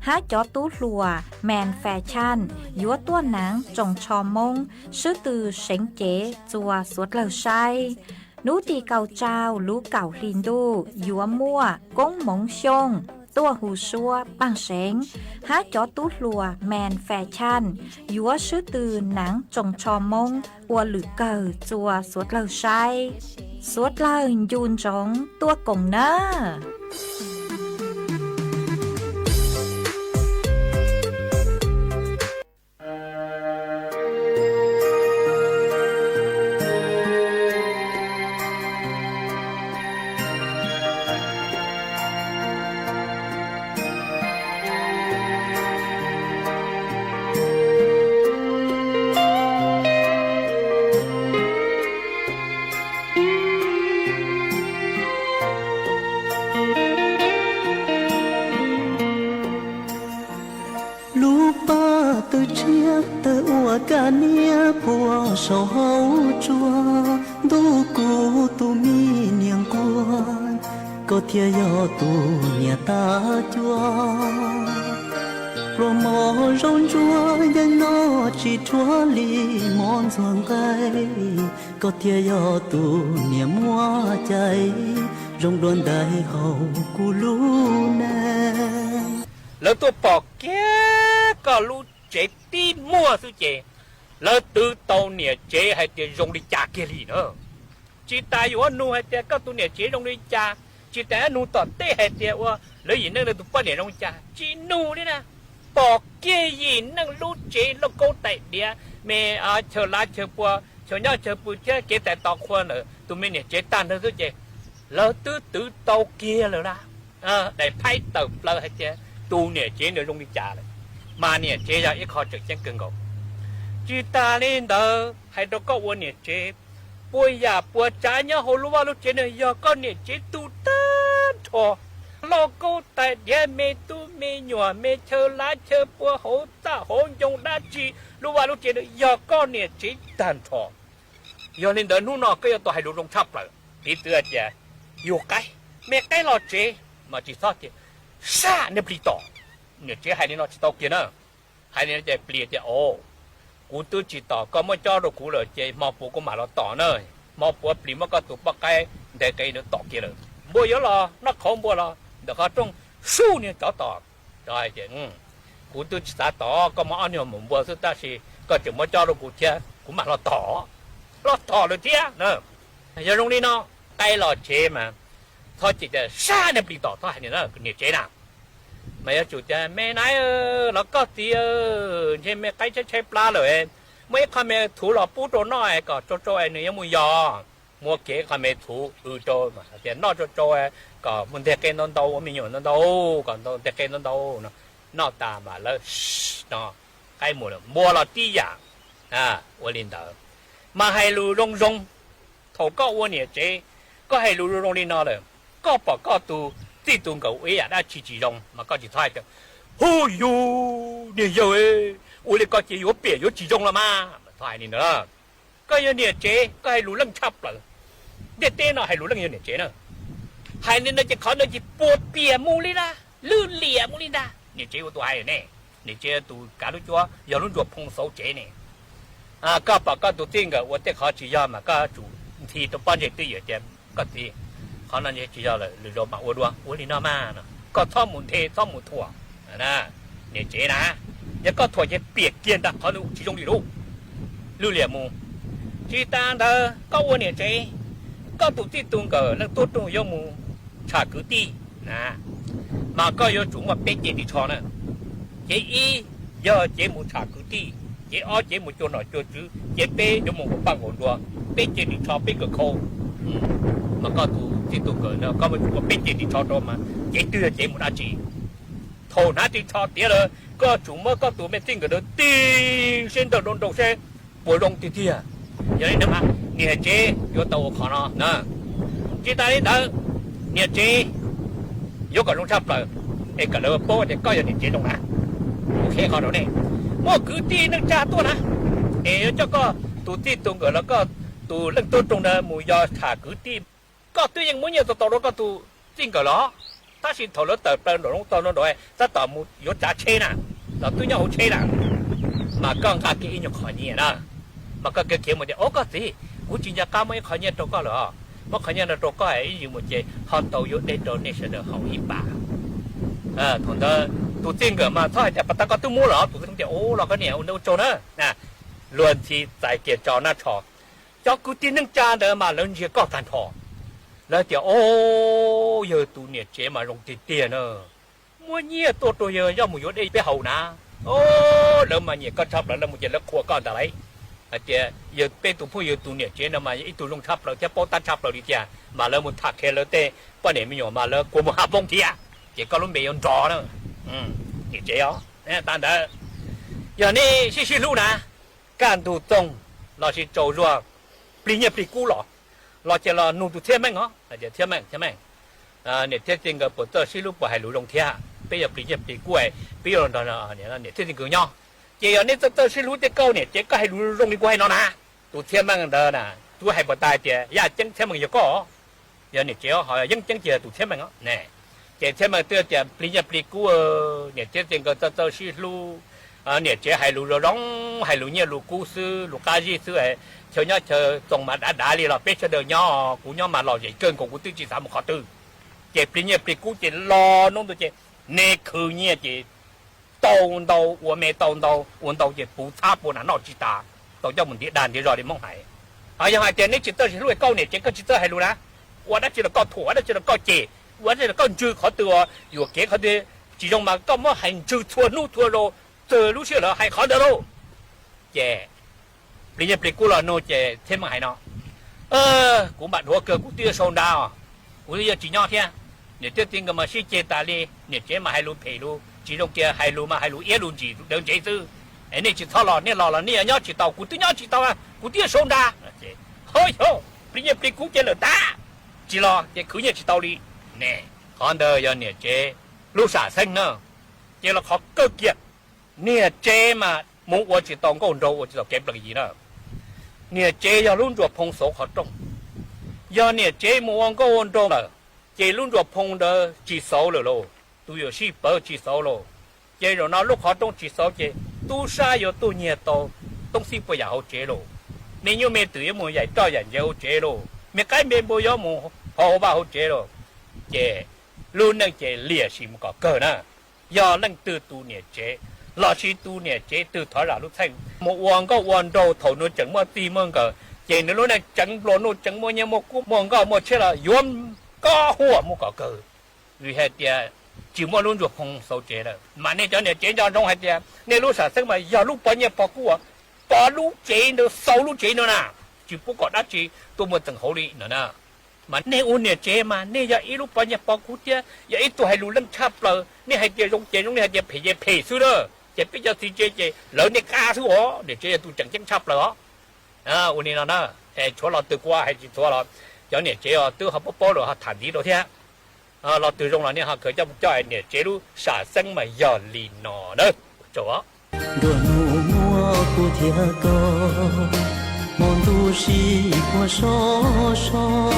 หาจอตู้ลัวแมนแฟชั่นยัวตัวหนังจงชอมงชื่อตือเสงเจ๋จัวสวดเลาชายนูตีเก่าเจ้าลูกเก่าลินดูยัวมั่วก้งหมงชงตัวหูชัวปังเสงหาจอตู้ลัวแมนแฟชั่นยัวชื่อตือหนังจงชอมงอัวหรือเก่าจัวสวดเลาชายสวดเลายูนจงตัวกงเนอcả nia bùa sầu hấu chua đu cu tu mi niềng cua có thia yo tu nia ta chua pro mò rong chua nhân nó chỉ chua li mòn giang gai có thia yo tu nia mua cháy rong đòn đại hậu cu lu nè lỡ tôi bỏ kia có lu chế tí mua su chế lỡ từ tàu nè chế hay tiền dùng đi trả kia lì nữa chỉ tại vì nu hay tiền các tu nè chế dùng đi trả chỉ tại nu tọt tê hay tiền wa lỡ gì nữa là tu bắt nè dùng trả chỉ nu đấy nè bỏ kia gì năng lu chế nó câu tại địa mẹ chờ lá chờ bùa chờ nhau chờ bùa chế kia tại tàu khoa nữa tu mình nè chế tan nữa su chế lỡ từ tàu kia rồi đó để phải tàu lỡ hay tiền tu nè chế nữa dùng đi trả rồi mà nè chế ra ít khó trực chân cưng ngộ chỉ ta lên đó hay đâu có uốn nè chế bôi ya bôi trái nhá hồ lúa lúc chế này giờ con nè chế tu tan thọ lo câu tại địa mê tu mê nhỏ mê chờ lá chờ bôi hồ ta hồ dùng đá chi lúc chế này giờ con nè chế tan thọ giờ lên đó nu nọ cái tao hay đồ rong chắp lại đi tựa giờ yêu cái mẹ cái lo chế mà chỉ sao thì xa nè bị tỏ nè chế hay nó chỉ tao kia nữa hay nè chế bị chế ô cú tôi chỉ tỏ có mấy cho đồ cú rồi chế mò bùa cũng mà nó tỏ nữa mò bùa bị mất cái tụ bắt cái để cái nó tỏ kia rồi bùa yếu lo nó không bùa lo được có trong su nè tỏ rồi chế cú tôi chỉ tỏ có mấy anh em muốn bùa ta thì có chừng mấy cho đồ cú kia cũng mà nó tỏ được chứ nữa giờ trong đi nó cái lo chế mà thôi chỉ là xa nè bị tỏ thôi hay nữa nè chế nào mày chủ cha mẹ nãy nó có tí trên mẹ cái chơi pla rồi mấy con mẹ thủ lọ bút đồ nói có cho em này mua giò mua kế con mẹ thủ cho mà tiền nó cho em có muốn để cái non đâu mình nhổ non đâu còn đâu để cái non đâu nó ta mà lỡ nó cái mua là tí giả我领导mà hay lù rong rong thầu có uốn nhẹ chế có hay lù rong đi nó rồi có bỏ có tu这顿狗哎呀，那起用嘛，搞起菜的，哦哟，你有哎，我哋搞起有别有起用了嘛，菜你呢，ก็有年节，ก็ให้รู้เรื่องชับเลยเด็ดเต้นให้รู้เรื่อง有年节呢，ให้เนี่ยจะเขาเนี่ยจะปวดเปียมูลินะลื่นเหลี่ยมูลินะ年节我都还有呢，年节都搞到做有人做碰手节呢，ก็把ก็ตัวจริง个我得好起要嘛，ก็主ทีตัวปั้นจะตี有点ก็ที เขานั่นเนี่ยจีจ่อเลยหรือเรามาอวดว่าอวดนี่น่ามาเนาะก็ท่อหมุนเทท่อหมุนถั่วนะเนี่ยเจ๊นะยังก็ถั่วจะเปียกเกียนดักเขาดูจีจงดีรู้รู้เหลี่ยมูจีตาเด้อก็อวดเนี่ยเจ๊ก็ตุที่ตุงเกิดแล้วตัวตุงยมูชาคือตีนะมาก็ยจุ่มว่าเป็นเจดีชอนะเจอียอเจมูชาคือตีเจอ้อเจมูโจหน่อยโจจื้อเจเป้ยมูปังหัวตัวเป็นเจดีชอเป็นกระโค mà có tụ chỉ tụ cỡ nó có một cái bên chỉ cho đó mà chỉ đưa chỉ một đá chỉ thầu nát chỉ cho tiếc rồi có chủ mà có tụ bên tin cái đó tin xin đầu đông đầu xe bồi đông thì thiệt vậy nên mà nhà chế vô tàu khó nó nè chỉ ta đi đó nhà chế vô cả lông chắp rồi cái cái đó bố thì có nhà chế đông nè ok khó đó này mà cứ tin nó cha tôi nè cho có tụ tin tụ cái là có tụ lần tôi trong đó mùi do thả cứ tin có tuy nhiên muốn nhiều tàu đó có tụ tin cái đó ta xin thầu lớn tờ bên đó tàu nó đòi ta tàu một vô trả chế nè là tôi nhau chế nè mà con cả cái nhiều khó nhỉ nè mà cái kiểu một cái có gì cũng chỉ là cao mấy khó nhỉ đâu có rồi mà khó nhỉ là đâu có ấy gì một cái họ tàu vô đây đâu này sẽ được hậu ít bà thằng đó tụ tin cái mà thôi thì ta có tôi mua rồi tụ tin ô là cái này ông đâu cho nữa nè luôn thì tại kia cho nó cho cứ tin năng cha đó mà lớn chỉ có thành thọ là thì ô giờ tụ nhiệt chế mà dùng tiền nữa mua nhiều tôi giờ do một chỗ đây bé hậu nè ô lỡ mà nhiệt có chấp là một chuyện là khua con ta lấy thì giờ bên tụ phụ giờ tụ nhiệt chế nó mà ít tụ dùng chấp là cái bao tan chấp là đi chả mà lỡ một thạc khe lỡ tê bao nhiêu million mà lỡ của một hạt bông thia chỉ có lúc bị ông trò nữa nhiệt chế đó tan đã giờ này xí lu nè can tụ tông là chỉ trâu ruộng bị nhiệt bị cú lọ là chỉ là nụ tụ thiên mệnh hả là chỉ thiên mệnhเนี่ยเที่ยงกับปตสิลูกบ่ให้รู้ลงเที่ยไปอย่าปีอย่าปีกล้วยไปอยู่ตอนเนี่ยเนี่ยเที่ยงกูย่อเจียเนี่ยตสิรู้จะเก้าเนี่ยเจ๊ก็ให้รู้ลงดีกว่าให้นอนนะตัวเที่ยงมันเดินน่ะตัวให้บ่ตายเจียอย่าจังเที่ยงมันอยู่ก็อย่าเนี่ยเจียหอยยังจังเจียตัวเที่ยงมันเนี่ยเจียเที่ยงมันเตี้ยเจียปีอย่าปีกูเนี่ยเที่ยงกับตสิรู้เนี่ยเจ๊ให้รู้ร้องให้รู้เนี่ยรู้กูซื้อรู้กาจีซื้อไอ้เชียวเนี่ยเชียวตรงมาด่าเลยเราเป็ดเชียวเดินย่อกูย่อมาหล่อใหญ่เกินของกูตื้อจีสามขอตื้อเจ็บปีเนี่ยปีกูจะรอน้องตัวเจ็บเนี่ยคือเนี่ยจะโตโตวัวเมโตโตวัวโตจะปูชาปูน่ะนอกจิตาโตเจ้ามันที่ด่านที่รอที่มองหายยังไงเจนี่จิตเตอร์ที่รู้ไอ้เก้าเนี่ยเจก็จิตเตอร์ให้รู้นะว่าได้จิตเราก็ถั่วได้จิตเราก็เจว่าได้ก็จื้อเขาตัวอยู่เก๋เขาดีจีจงมาก็มั่วหันจื้อทั่วนู่ทั่วโลเจอรู้เชื่อเหรอให้เขาเด้อโลเจปีเนี่ยปีกูรอโนเจเท่มาให้เนาะกูบัดหัวเกิดกูเตี้ยโซนดาวกูจะจีน่อเที่ยเนี่ยเตี้ยจริงก็มาชี้เจตาลีเนี่ยเจมาให้รู้เพลูจีจงเจให้รู้มาให้รู้เอรู้จีเดินเจซื้อไอ้นี่จีทอหล่อเนี่ยหล่อแล้วเนี่ยย่อจีเตากูตี้ย่อจีเตาอ่ะกูเตี้ยโซนดาเฮ้ยโหปีเนี่ยปีกูเจเหลือตาจีรอเจคือเนี่ยจีเตาลีเนี่ยคอนเดอร์ยันเนี่ยเจลูกสาวเซ็งเนาะเจเราขอเกิดเกียรเนี่ยเจมามุกว่าจีตองก็อุ่นโดว่าจีตองเก็บหลักยีเนาะเนี่ยเจ要รุ่นตัวพงโสขอตรง要เนี่ยเจมัวก็อุ่นโดเลยเจรุ่นตัวพงเดอจีโสเลยโลตัวอยู่ที่เปิดจีโสโลเจเราเนาะลูกขอตรงจีโสเจตู้ซ่าอยู่ตู้เนี่ยโตต้องสิ不要เจโลนี่ยังไม่ตื่นมัวใหญ่ต่ออย่างเดียวเจโลไม่ใกล้ไม่บัวยอมัวพอบ้าเจโลเจรุ่นนั่งเจเลี้ยชิมก็เกินนะ要นั่งตื่นตัวเนี่ยเจ老师都呢，这都他俩都听，莫往个往到头脑整么地么个，这你那整罗那整么嘢莫古莫个莫吃了，原家伙莫个个，你还点，就莫弄着碰手这了，嘛你讲你这家中还点，你路上什么要路半夜包谷啊，把路这都烧路这呢呐，就不搞那这多么正好哩呢。mà nè uốn nè chế mà nè giờ ít lúc bao nhiêu bao cút chứ giờ ít tuổi hay lù lắm chắp lờ nè hay chế trong nè hay chế phê xứ đó chế bây giờ thì chế lỡ nè cá xứ đó để chế tụi chẳng chắp lờ uốn nè nó hay chỗ lọ từ qua hay chỗ lọ giờ nè chế từ họ bố rồi họ thản đi rồi thế lọ từ trong là nè họ khởi cho ai nè chế lu xả sinh mà giờ lì nọ đó chỗ đùa nụ mua của thiên cơ mòn tu si qua so so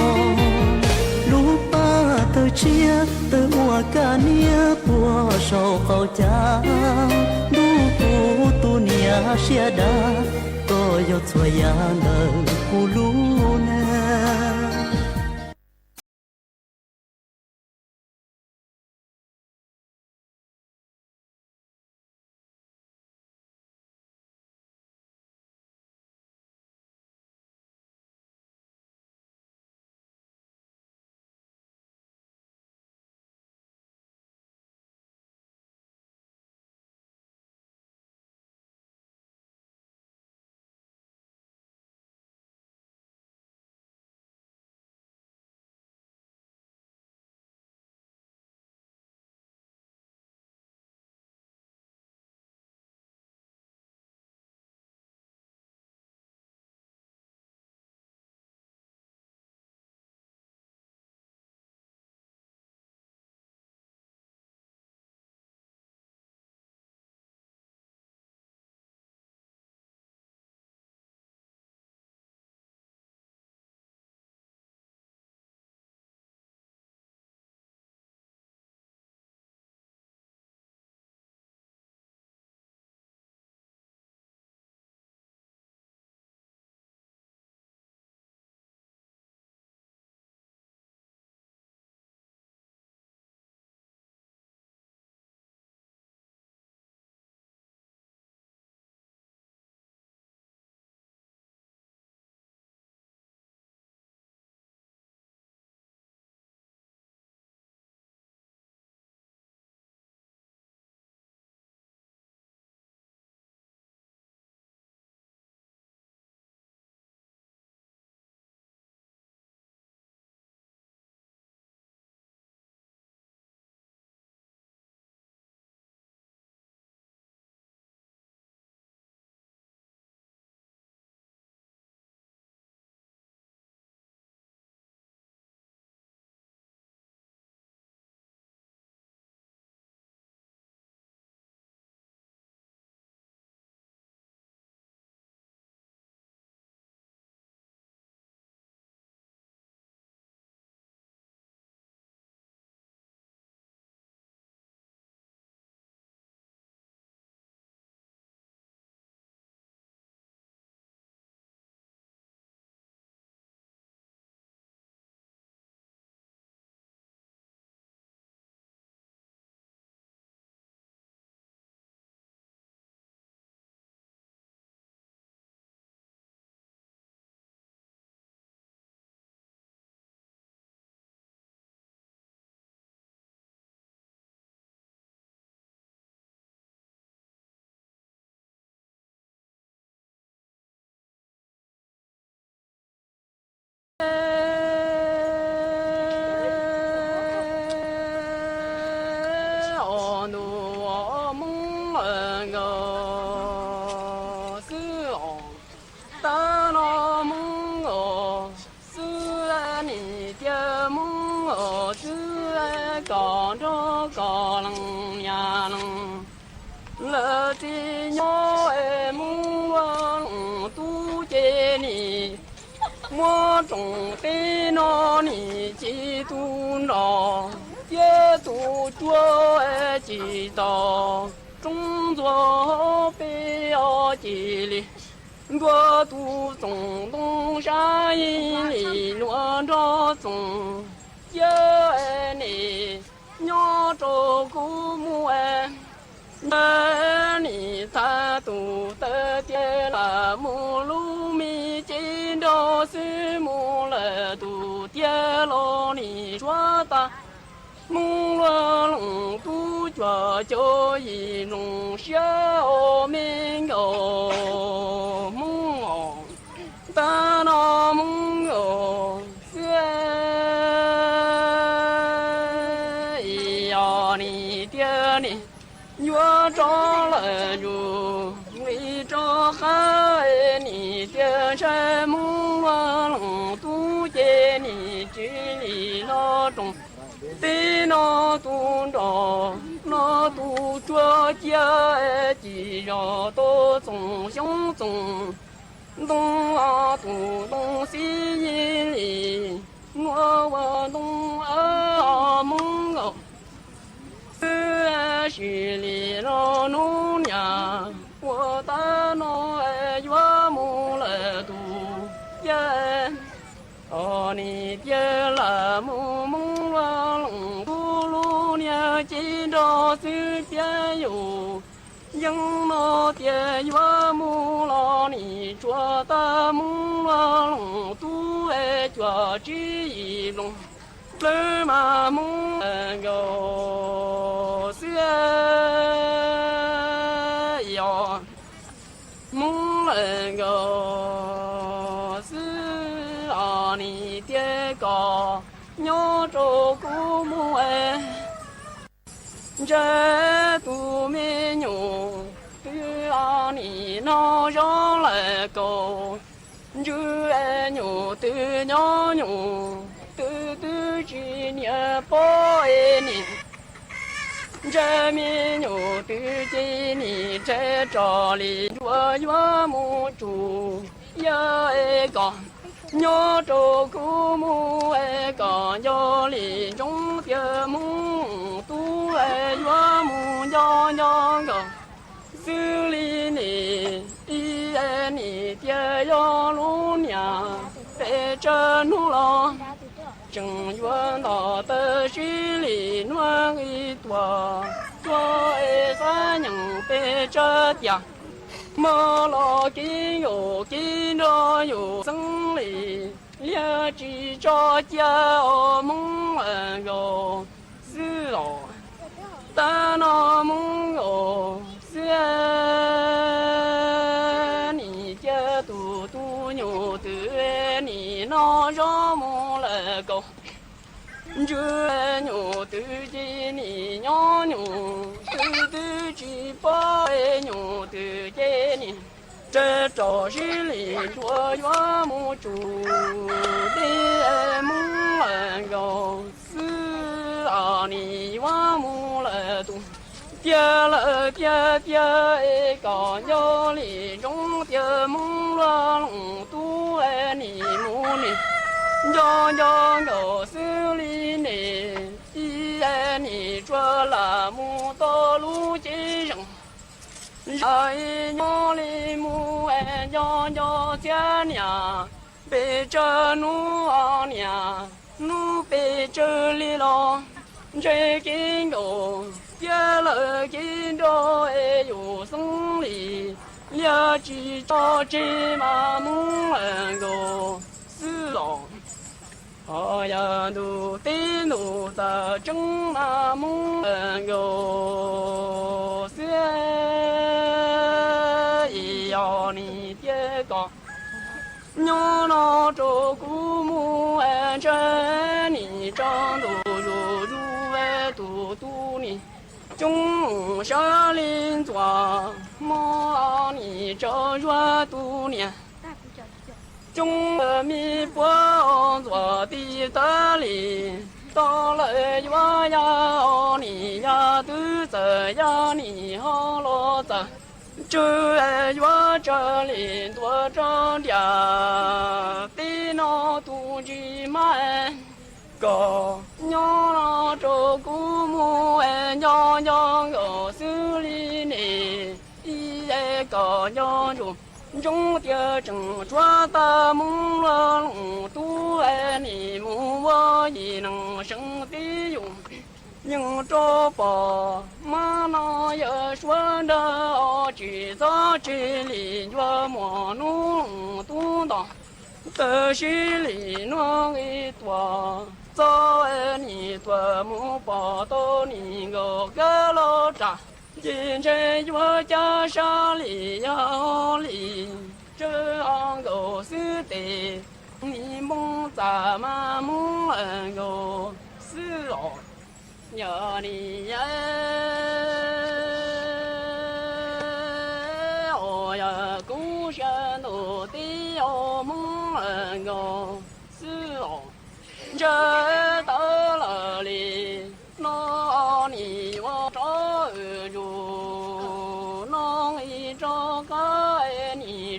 lúc ba tơ chia tơ mua cả nia qua so khâu cha du tu nia xia đa có yo chua ya nơ cu lu na có cho có lăng nhà lăng lỡ thì nhỏ em muốn tu chế ni mua trồng tê nó ni chỉ tu nó chế tu chúa chỉ tao trung gió bê ở chỉ li đua tu trồng đông sa yên li luôn cho trồng nhớ nì nhỏ trâu cú mua nì ta tu tơ tia là mu lu mi trên đó sư mu là tu tia lo nì chúa ta mu lo lòng tu chúa cho y nông xiao minh ngô mu ta nó mu ngô nhớ cho lời dù nghĩ cho khai nị tiền sai muốn lòng tu chế nị chỉ nị nó trồng tí nó tu đỏ nó tu chúa chia chỉ cho tô trồng sống trồng đông tu đông xí lì ngõ đông ở mông ngọc是里老农呀，我大脑爱约木来读呀，哦你爹啦木木啦龙不路呢，今朝随便有，因那爹约木啦你做大木啦龙都爱做只一龙。lời mà muốn gầu xưa yo muốn lời gầu xưa ni tiếc có nhớ trâu cũ mua trái tu mi nhủ tu ni nó gió lại cầu chứ nhủ tu nhỏ nhủ từ chỉ nhớ bỏ em trái mi nhủ từ chỉ ni trái trò li chúa chúa mu chủ nhớ còn nhớ trâu cũ mu còn nhớ li trong kia mu tu chúa mu nhớ nhớ còn xử lý ni đi ni tia yo lu nhà để cho nu lo chẳng yuan đó tơ chỉ lý nuông y tua cho sa nhung bê cho tia mơ lo kinh đô yo sinh lý lia chỉ cho tia ở mong yo sư lo ta nó mong yo ni tia tu tu nhu tu ni nó gió mu lệ cầu chưa nhu tu chi ni nhỏ nhu tu chi ba nhu tu chi ni这找是里多远木主的木兰高斯你哇木来东。爹了爹个要里中爹梦了龙都你母你要个手里呢一你做了木道路街上哎要里木要家娘被这奴娘奴被这里了这个爹了今朝有生理，了只找芝麻木个死了，好呀都得路的正麻木个死，要你爹个，娘那照顾木这你长都入嘟嘟你。中山林庄，莫你这热度年。中米波做的大理，到了月呀你呀都在呀你好了在这月这里多长点的那肚子满个娘让这姑母哎娘娘我手里呢一个娘中中的正抓的梦了都爱你母我也能生的用用着吧妈那也说的制造这里我莫弄多大这是里弄一多早爱你多么报道你个个老渣今天我家上里呀里，这样个是的，你梦咋么梦个是哦，呀你呀，哦呀，故乡我的要梦个是哦，这到了里，那你我找。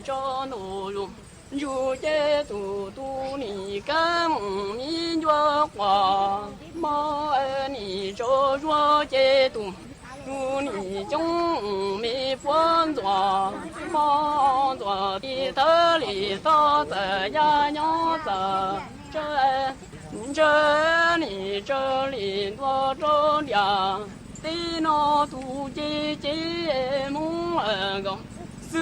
找内容，有些嘟嘟你干木你着花，妈儿你着说些嘟，嘟你中没放着，放着的头里扫着呀娘子，这你这里多着点，对那嘟姐姐梦儿个。是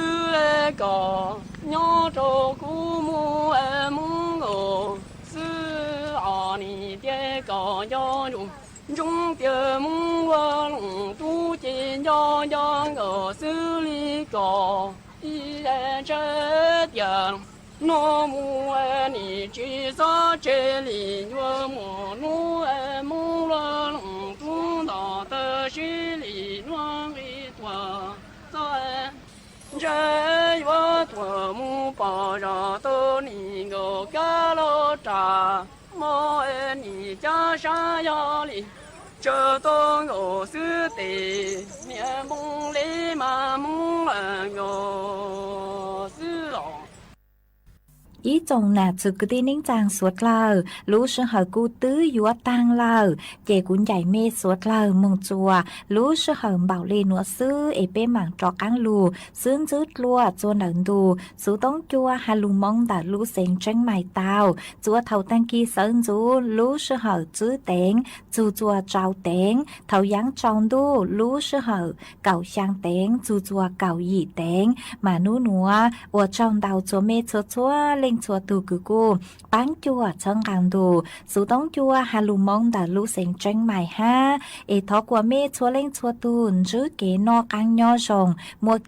个娘着姑母儿母个，是你的个娘中中的母我龙都见娘娘个手里个，一人这点，那母儿你至少这里我母奴儿母了龙都大的是里乱一多在。这月多么把着的你个干了渣，妈儿你家山呀里，这当我是的，面梦里满梦人个是哦。ý chồng nà sự cứ tin nín chàng suốt lờ lũ sư hở cu tứ dúa tang lờ chè cuốn dạy mê suốt lờ mong chùa lũ sư hở bảo lê nụa sư ế bê mảng trọ cáng lù sướng dứt lùa chua nợn đù sú tông chua hà lù mong đã lũ xanh tranh mài tàu chua thầu tăng kỳ sơn chú lũ sư hở chữ tên chú chua trao tên thầu giáng trong đu lũ sư hở cầu sang tên chú chua cầu dị tên mà nú nụa ở trong đầu chua mê chua chua chua tu cử cô bán chua chân càng đủ số tống chua hà lù mong đã lũ xanh tranh mài ha ê thó của mê chua lên chua tu giữ kế no càng nho rồng mua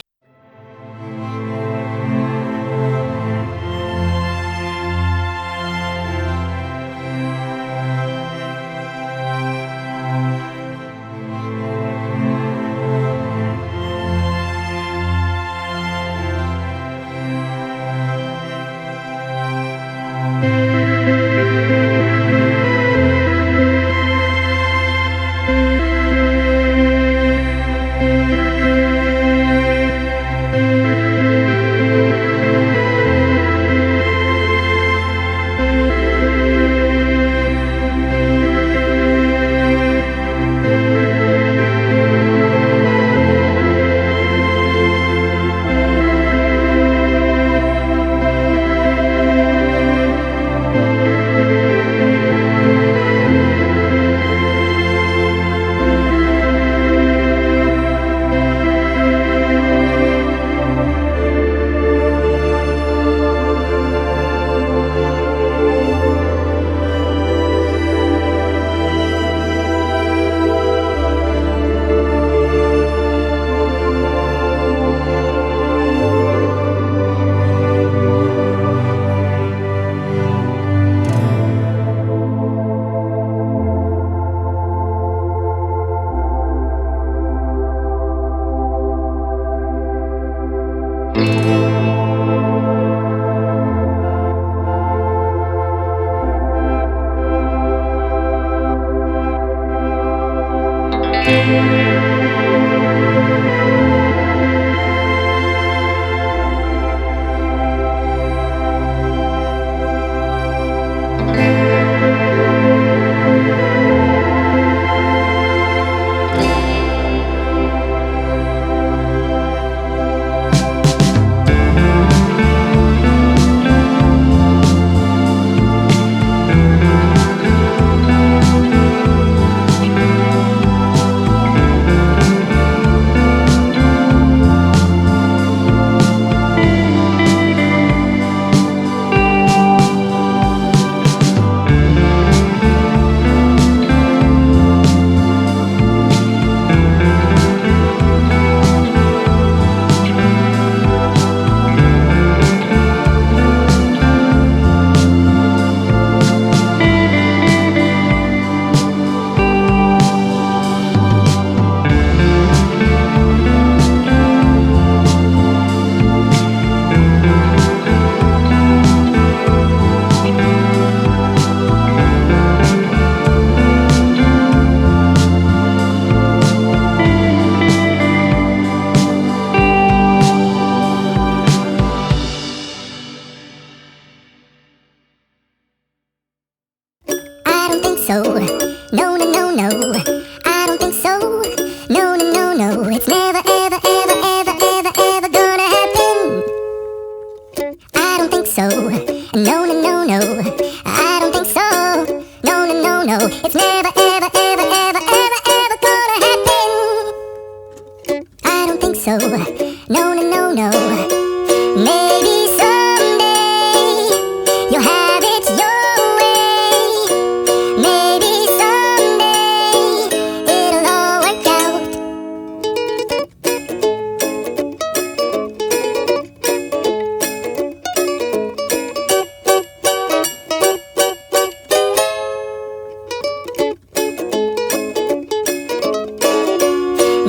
so. No, no, no, no. I don't think so. No, no, no, no. It's never, ever, ever, ever, ever, ever gonna happen. I don't think so. No, no, no, no. I don't think so. No, no, no, no. It's never, ever, ever, ever, ever, ever gonna happen. I don't think so. No, no, no, no. Maybe someday you'll have it your way. Maybe someday it'll all work out.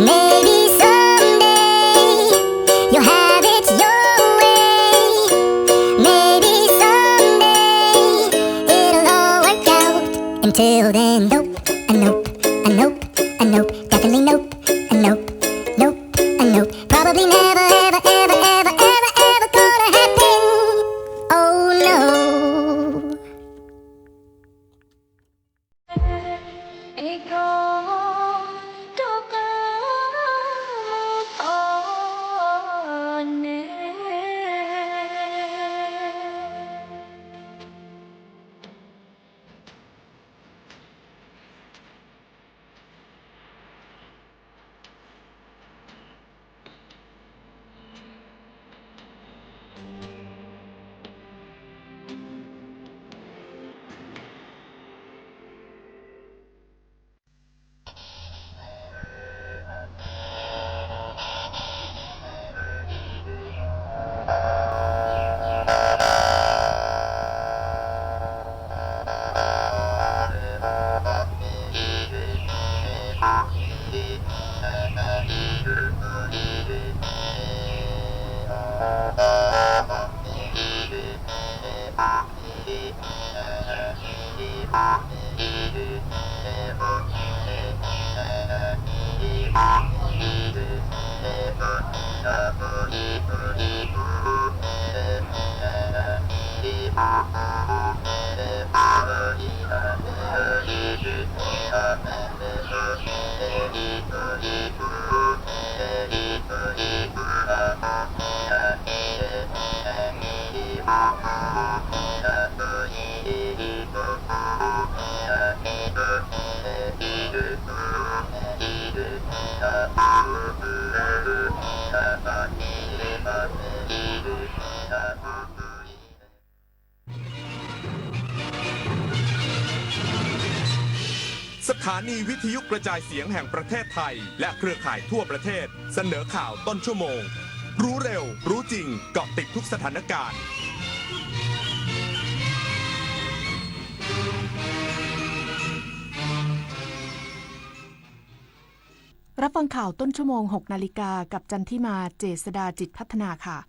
Maybe someday you'll have it your way. Maybe someday it'll all work out. Until then, nope, a nope, a nope, a nope, definitely nope, a nope, nope, a nope. Probably never, ever, ever, ever, ever, ever gonna happen. Oh no.สถานีวิทยุกระจายเสียงแห่งประเทศไทยและเครือข่ายทั่วประเทศเสนอข่าวต้นชั่วโมงรู้เร็วรู้จริงเกาะติดทุกสถานการณ์รับฟังข่าวต้นชั่วโมง 6 นาฬิกากับจันทิมาเจษฎาจิตพัฒนาค่ะ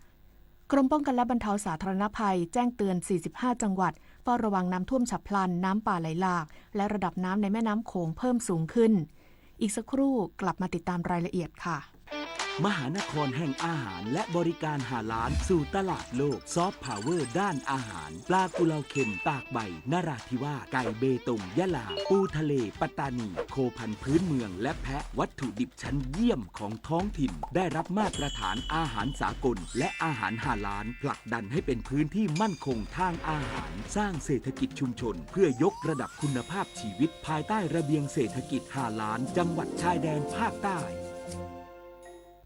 กรมป้องกันและบรรเทาสาธารณภัยแจ้งเตือน 45 จังหวัดเฝ้าระวังน้ำท่วมฉับพลันน้ำป่าไหลหลากและระดับน้ำในแม่น้ำโขงเพิ่มสูงขึ้น อีกสักครู่กลับมาติดตามรายละเอียดค่ะ มหานครแห่งอาหารและบริการหาล้านสู่ตลาดโลกซอฟต์พาวเวอร์ด้านอาหารปลากุเลาเค็มตากใบนราธิวาสไก่เบตงยะลาปูทะเลปัตตานีโคพันธุ์พื้นเมืองและแพะวัตถุดิบชั้นเยี่ยมของท้องถิ่นได้รับมาตรฐานอาหารสากลและอาหารหาล้านผลักดันให้เป็นพื้นที่มั่นคงทางอาหารสร้างเศรษฐกิจชุมชนเพื่อยกระดับคุณภาพชีวิตภายใต้ระเบียงเศรษฐกิจหาล้านจังหวัดชายแดนภาคใต้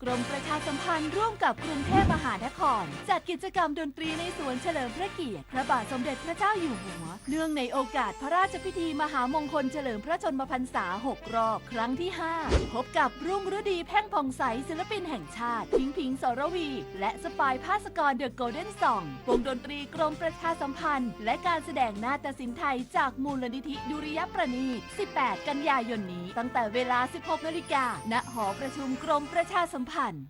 กรมประชาสัมพันธ์ร่วมกับกรุงเทพมหานครจัดกิจกรรมดนตรีในสวนเฉลิมพระเกียรติพระบาทสมเด็จพระเจ้าอยู่หัวเนื่องในโอกาสพระราชพิธีมหามงคลเฉลิมพระชนมพรรษา6 รอบครั้งที่ 5 พบกับรุ่งฤดีแพ่งผ่องใสศิลปินแห่งชาติพิงสรวีและสปายภาสกรเดอะโกลเด้นซองวงดนตรีกรมประชาสัมพันธ์และการแสดงนาฏศิลป์ไทยจากมูลนิธิดุริยประณีต 18 กันยายนนี้ตั้งแต่เวลา 16 นาฬิกาณหอประชุมกรมประชาสัมพันธ์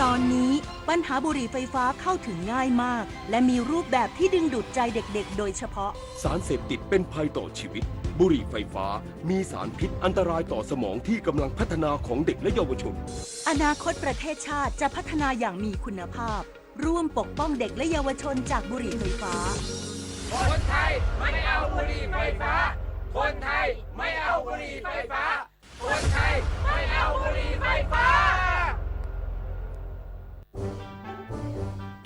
ตอนนี้ปัญหาบุหรี่ไฟฟ้าเข้าถึงง่ายมากและมีรูปแบบที่ดึงดูดใจเด็กๆโดยเฉพาะสารเสพติดเป็นภัยต่อชีวิตบุหรี่ไฟฟ้ามีสารพิษอันตรายต่อสมองที่กำลังพัฒนาของเด็กและเยาวชนอนาคตประเทศชาติจะพัฒนาอย่างมีคุณภาพร่วมปกป้องเด็กและเยาวชนจากบุหรี่ไฟฟ้าคนไทยไม่เอาบุหรี่ไฟฟ้าคนไทยไม่เอาบุหรี่ไฟฟ้าคนไทยไม่เอาบุหรี่ไฟฟ้า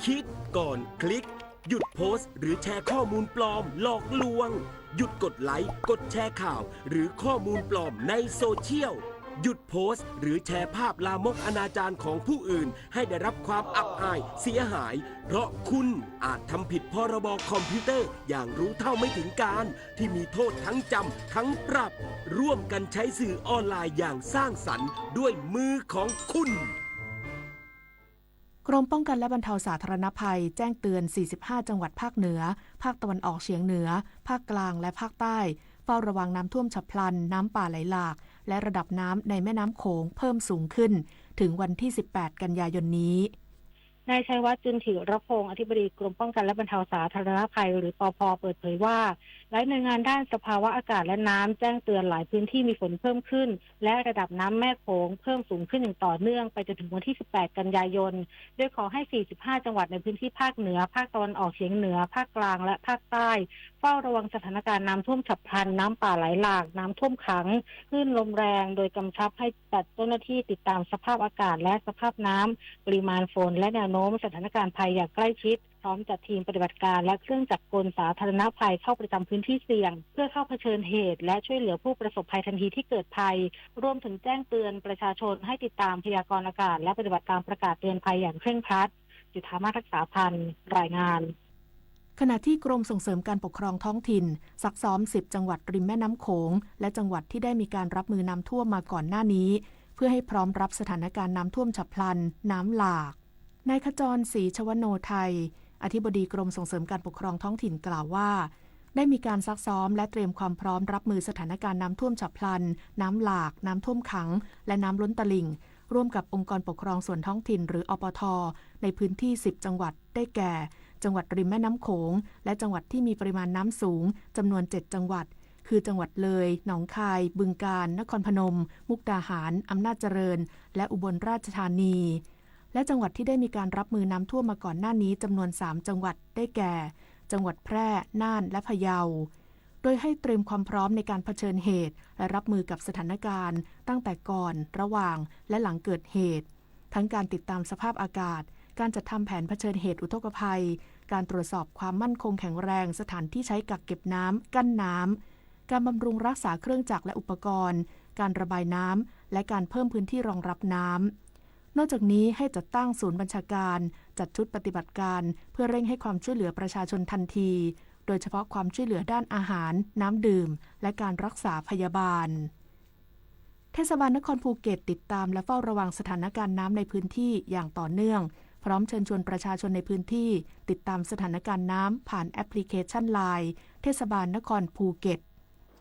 คิดก่อนคลิกหยุดโพสต์หรือแชร์ข้อมูลปลอมหลอกลวงหยุดกดไลค์กดแชร์ข่าวหรือข้อมูลปลอมในโซเชียลหยุดโพสต์หรือแชร์ภาพลามกอนาจารของผู้อื่นให้ได้รับความอับอายเสียหายเพราะคุณอาจทำผิดพรบคอมพิวเตอร์อย่างรู้เท่าไม่ถึงการที่มีโทษทั้งจำทั้งปรับร่วมกันใช้สื่อออนไลน์อย่างสร้างสรรค์ด้วยมือของคุณกรมป้องกันและบรรเทาสาธารณภัยแจ้งเตือน 45 จังหวัดภาคเหนือภาคตะวันออกเฉียงเหนือภาคกลางและภาคใต้เฝ้าระวังน้ำท่วมฉับพลันน้ำป่าไหลหลากและระดับน้ำในแม่น้ำโขงเพิ่มสูงขึ้นถึงวันที่ 18 กันยายนนี้นายชัยวัฒน์ จุนถิรพงศ์อธิบดีกรมป้องกันและบรรเทาสาธารณภัยหรือปภ.เปิดเผยว่าหลายหน่วยงานด้านสภาวะอากาศและน้ำแจ้งเตือนหลายพื้นที่มีฝนเพิ่มขึ้นและระดับน้ำแม่โขงเพิ่มสูงขึ้นอย่างต่อเนื่องไปจนถึงวันที่ 18 กันยายนโดยขอให้ 45 จังหวัดในพื้นที่ภาคเหนือภาคตะวันออกเฉียงเหนือภาคกลางและภาคใต้เฝ้าระวังสถานการณ์น้ำท่วมฉับพลันน้ำป่าไหลหลากน้ำท่วมขังคลื่นลมแรงโดยกำชับให้จัดเจ้าหน้าที่ติดตามสภาพอากาศและสภาพน้ำปริมาณฝนและแนวโน้มสถานการณ์ภัยอย่างใกล้ชิดพร้อมจัดทีมปฏิบัติการและเครื่องจักรกลสาธารณภัยเข้าประจำพื้นที่เสี่ยงเพื่อเข้าเผชิญเหตุและช่วยเหลือผู้ประสบภัยทันทีที่เกิดภัยรวมถึงแจ้งเตือนประชาชนให้ติดตามพยากรณ์อากาศและปฏิบัติตามประกาศเตือนภัยอย่างเคร่งครัดจุฑามาศรักษาพันธ์รายงานขณะที่กรมส่งเสริมการปกครองท้องถิ่นซักซ้อม10จังหวัดริมแม่น้ำโขงและจังหวัดที่ได้มีการรับมือน้ำท่วมมาก่อนหน้านี้เพื่อให้พร้อมรับสถานการณ์น้ำท่วมฉับพลันน้ำหลากนายขจรศรีชวโนไทยอธิบดีกรมส่งเสริมการปกครองท้องถิ่นกล่าวว่าได้มีการซักซ้อมและเตรียมความพร้อมรับมือสถานการณ์น้ำท่วมฉับพลันน้ำหลากน้ำท่วมขังและน้ำล้นตลิ่งร่วมกับองค์กรปกครองส่วนท้องถิ่นหรืออปท.ในพื้นที่10จังหวัดได้แก่จังหวัดริมแม่น้ำโขงและจังหวัดที่มีปริมาณน้ำสูงจำนวน7จังหวัดคือจังหวัดเลยหนองคายบึงกาฬนครพนมมุกดาหารอำนาจเจริญและอุบลราชธานีและจังหวัดที่ได้มีการรับมือน้ำท่วมมาก่อนหน้านี้จำนวน3จังหวัดได้แก่จังหวัดแพร่น่านและพะเยาโดยให้เตรียมความพร้อมในการเผชิญเหตุและรับมือกับสถานการณ์ตั้งแต่ก่อนระหว่างและหลังเกิดเหตุทั้งการติดตามสภาพอากาศการจัดทำแผนเผชิญเหตุอุทกภัยการตรวจสอบความมั่นคงแข็งแรงสถานที่ใช้กักเก็บน้ำกั้นน้ำการบำรุงรักษาเครื่องจักรและอุปกรณ์การระบายน้ำและการเพิ่มพื้นที่รองรับน้ำนอกจากนี้ให้จัดตั้งศูนย์บัญชาการจัดชุดปฏิบัติการเพื่อเร่งให้ความช่วยเหลือประชาชนทันทีโดยเฉพาะความช่วยเหลือด้านอาหารน้ำดื่มและการรักษาพยาบาลเทศบาลนครภูเก็ตติดตามและเฝ้าระวังสถานการณ์น้ำในพื้นที่อย่างต่อเนื่องพร้อมเชิญชวนประชาชนในพื้นที่ติดตามสถานการณ์น้ำผ่านแอปพลิเคชัน LINE เทศบาลนครภูเก็ต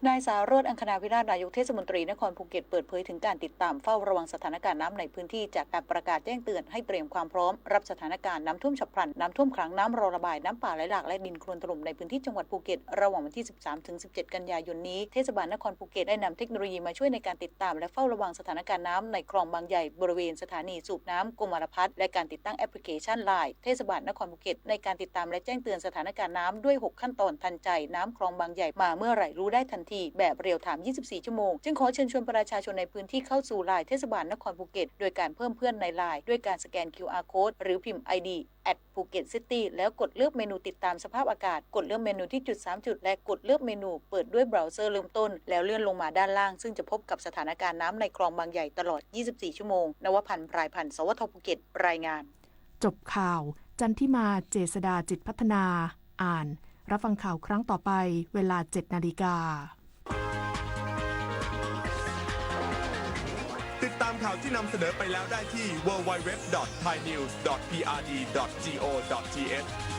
นายสารส อังคณาวิราช นายกเทศมนตรีนครภูเก็ตเปิดเผยถึงการติดตามเฝ้าระวังสถานการณ์น้ำในพื้นที่จากการประกาศแจ้งเตือนให้เตรียมความพร้อมรับสถานการณ์น้ำท่วมฉับพลันน้ำท่วมขังน้ำรอระบายน้ำป่าไหลหลากและดินโคลนถล่มในพื้นที่จังหวัดภูเก็ตระหว่างวันที่ 13-17 กันยายนนี้เทศบาลนครภูเก็ตได้นำเทคโนโลยีมาช่วยในการติดตามและเฝ้าระวังสถานการณ์น้ำในคลองบางใหญ่บริเวณสถานีสูบน้ำกรมารพัฒน์และการติดตั้งแอปพลิเคชัน LINE เทศบาลนครภูเก็ตในการติดตามและแจ้งเตือนสถานการณ์น้ำด้วย6ขั้นตอนทันใจน้ำคลองบางใหญ่มาเมื่อไหร่รู้ได้ทันทีแบบเรียลไทม์24 ชั่วโมงจึงขอเชิญชวนประชาชนในพื้นที่เข้าสู่ LINE เทศบาลนครภูเก็ตโดยการเพิ่มเพื่อนใน LINE ด้วยการสแกน QR Code หรือพิมพ์ ID @PhuketCity แล้วกดเลือกเมนูติดตามสภาพอากาศกดเลือกเมนูที่จุด3จุดและกดเลือกเมนูเปิดด้วยเบราว์เซอร์เริ่มต้นแล้วเลื่อนลงมาด้านล่างซึ่งจะพบกับสถานการณ์น้ำในคลองบางใหญ่ตลอด24 ชั่วโมงนวพันธ์ พรายพันธ์ สวทภูเก็ตรายงานจบข่าวจันทิมาเจษฎาจิตพัฒนาอ่านรับฟังข่าวครั้งต่อไปเวลา 7:00 น. ติดตามข่าวที่นำเสนอไปแล้วได้ที่ www.thainews.prd.go.th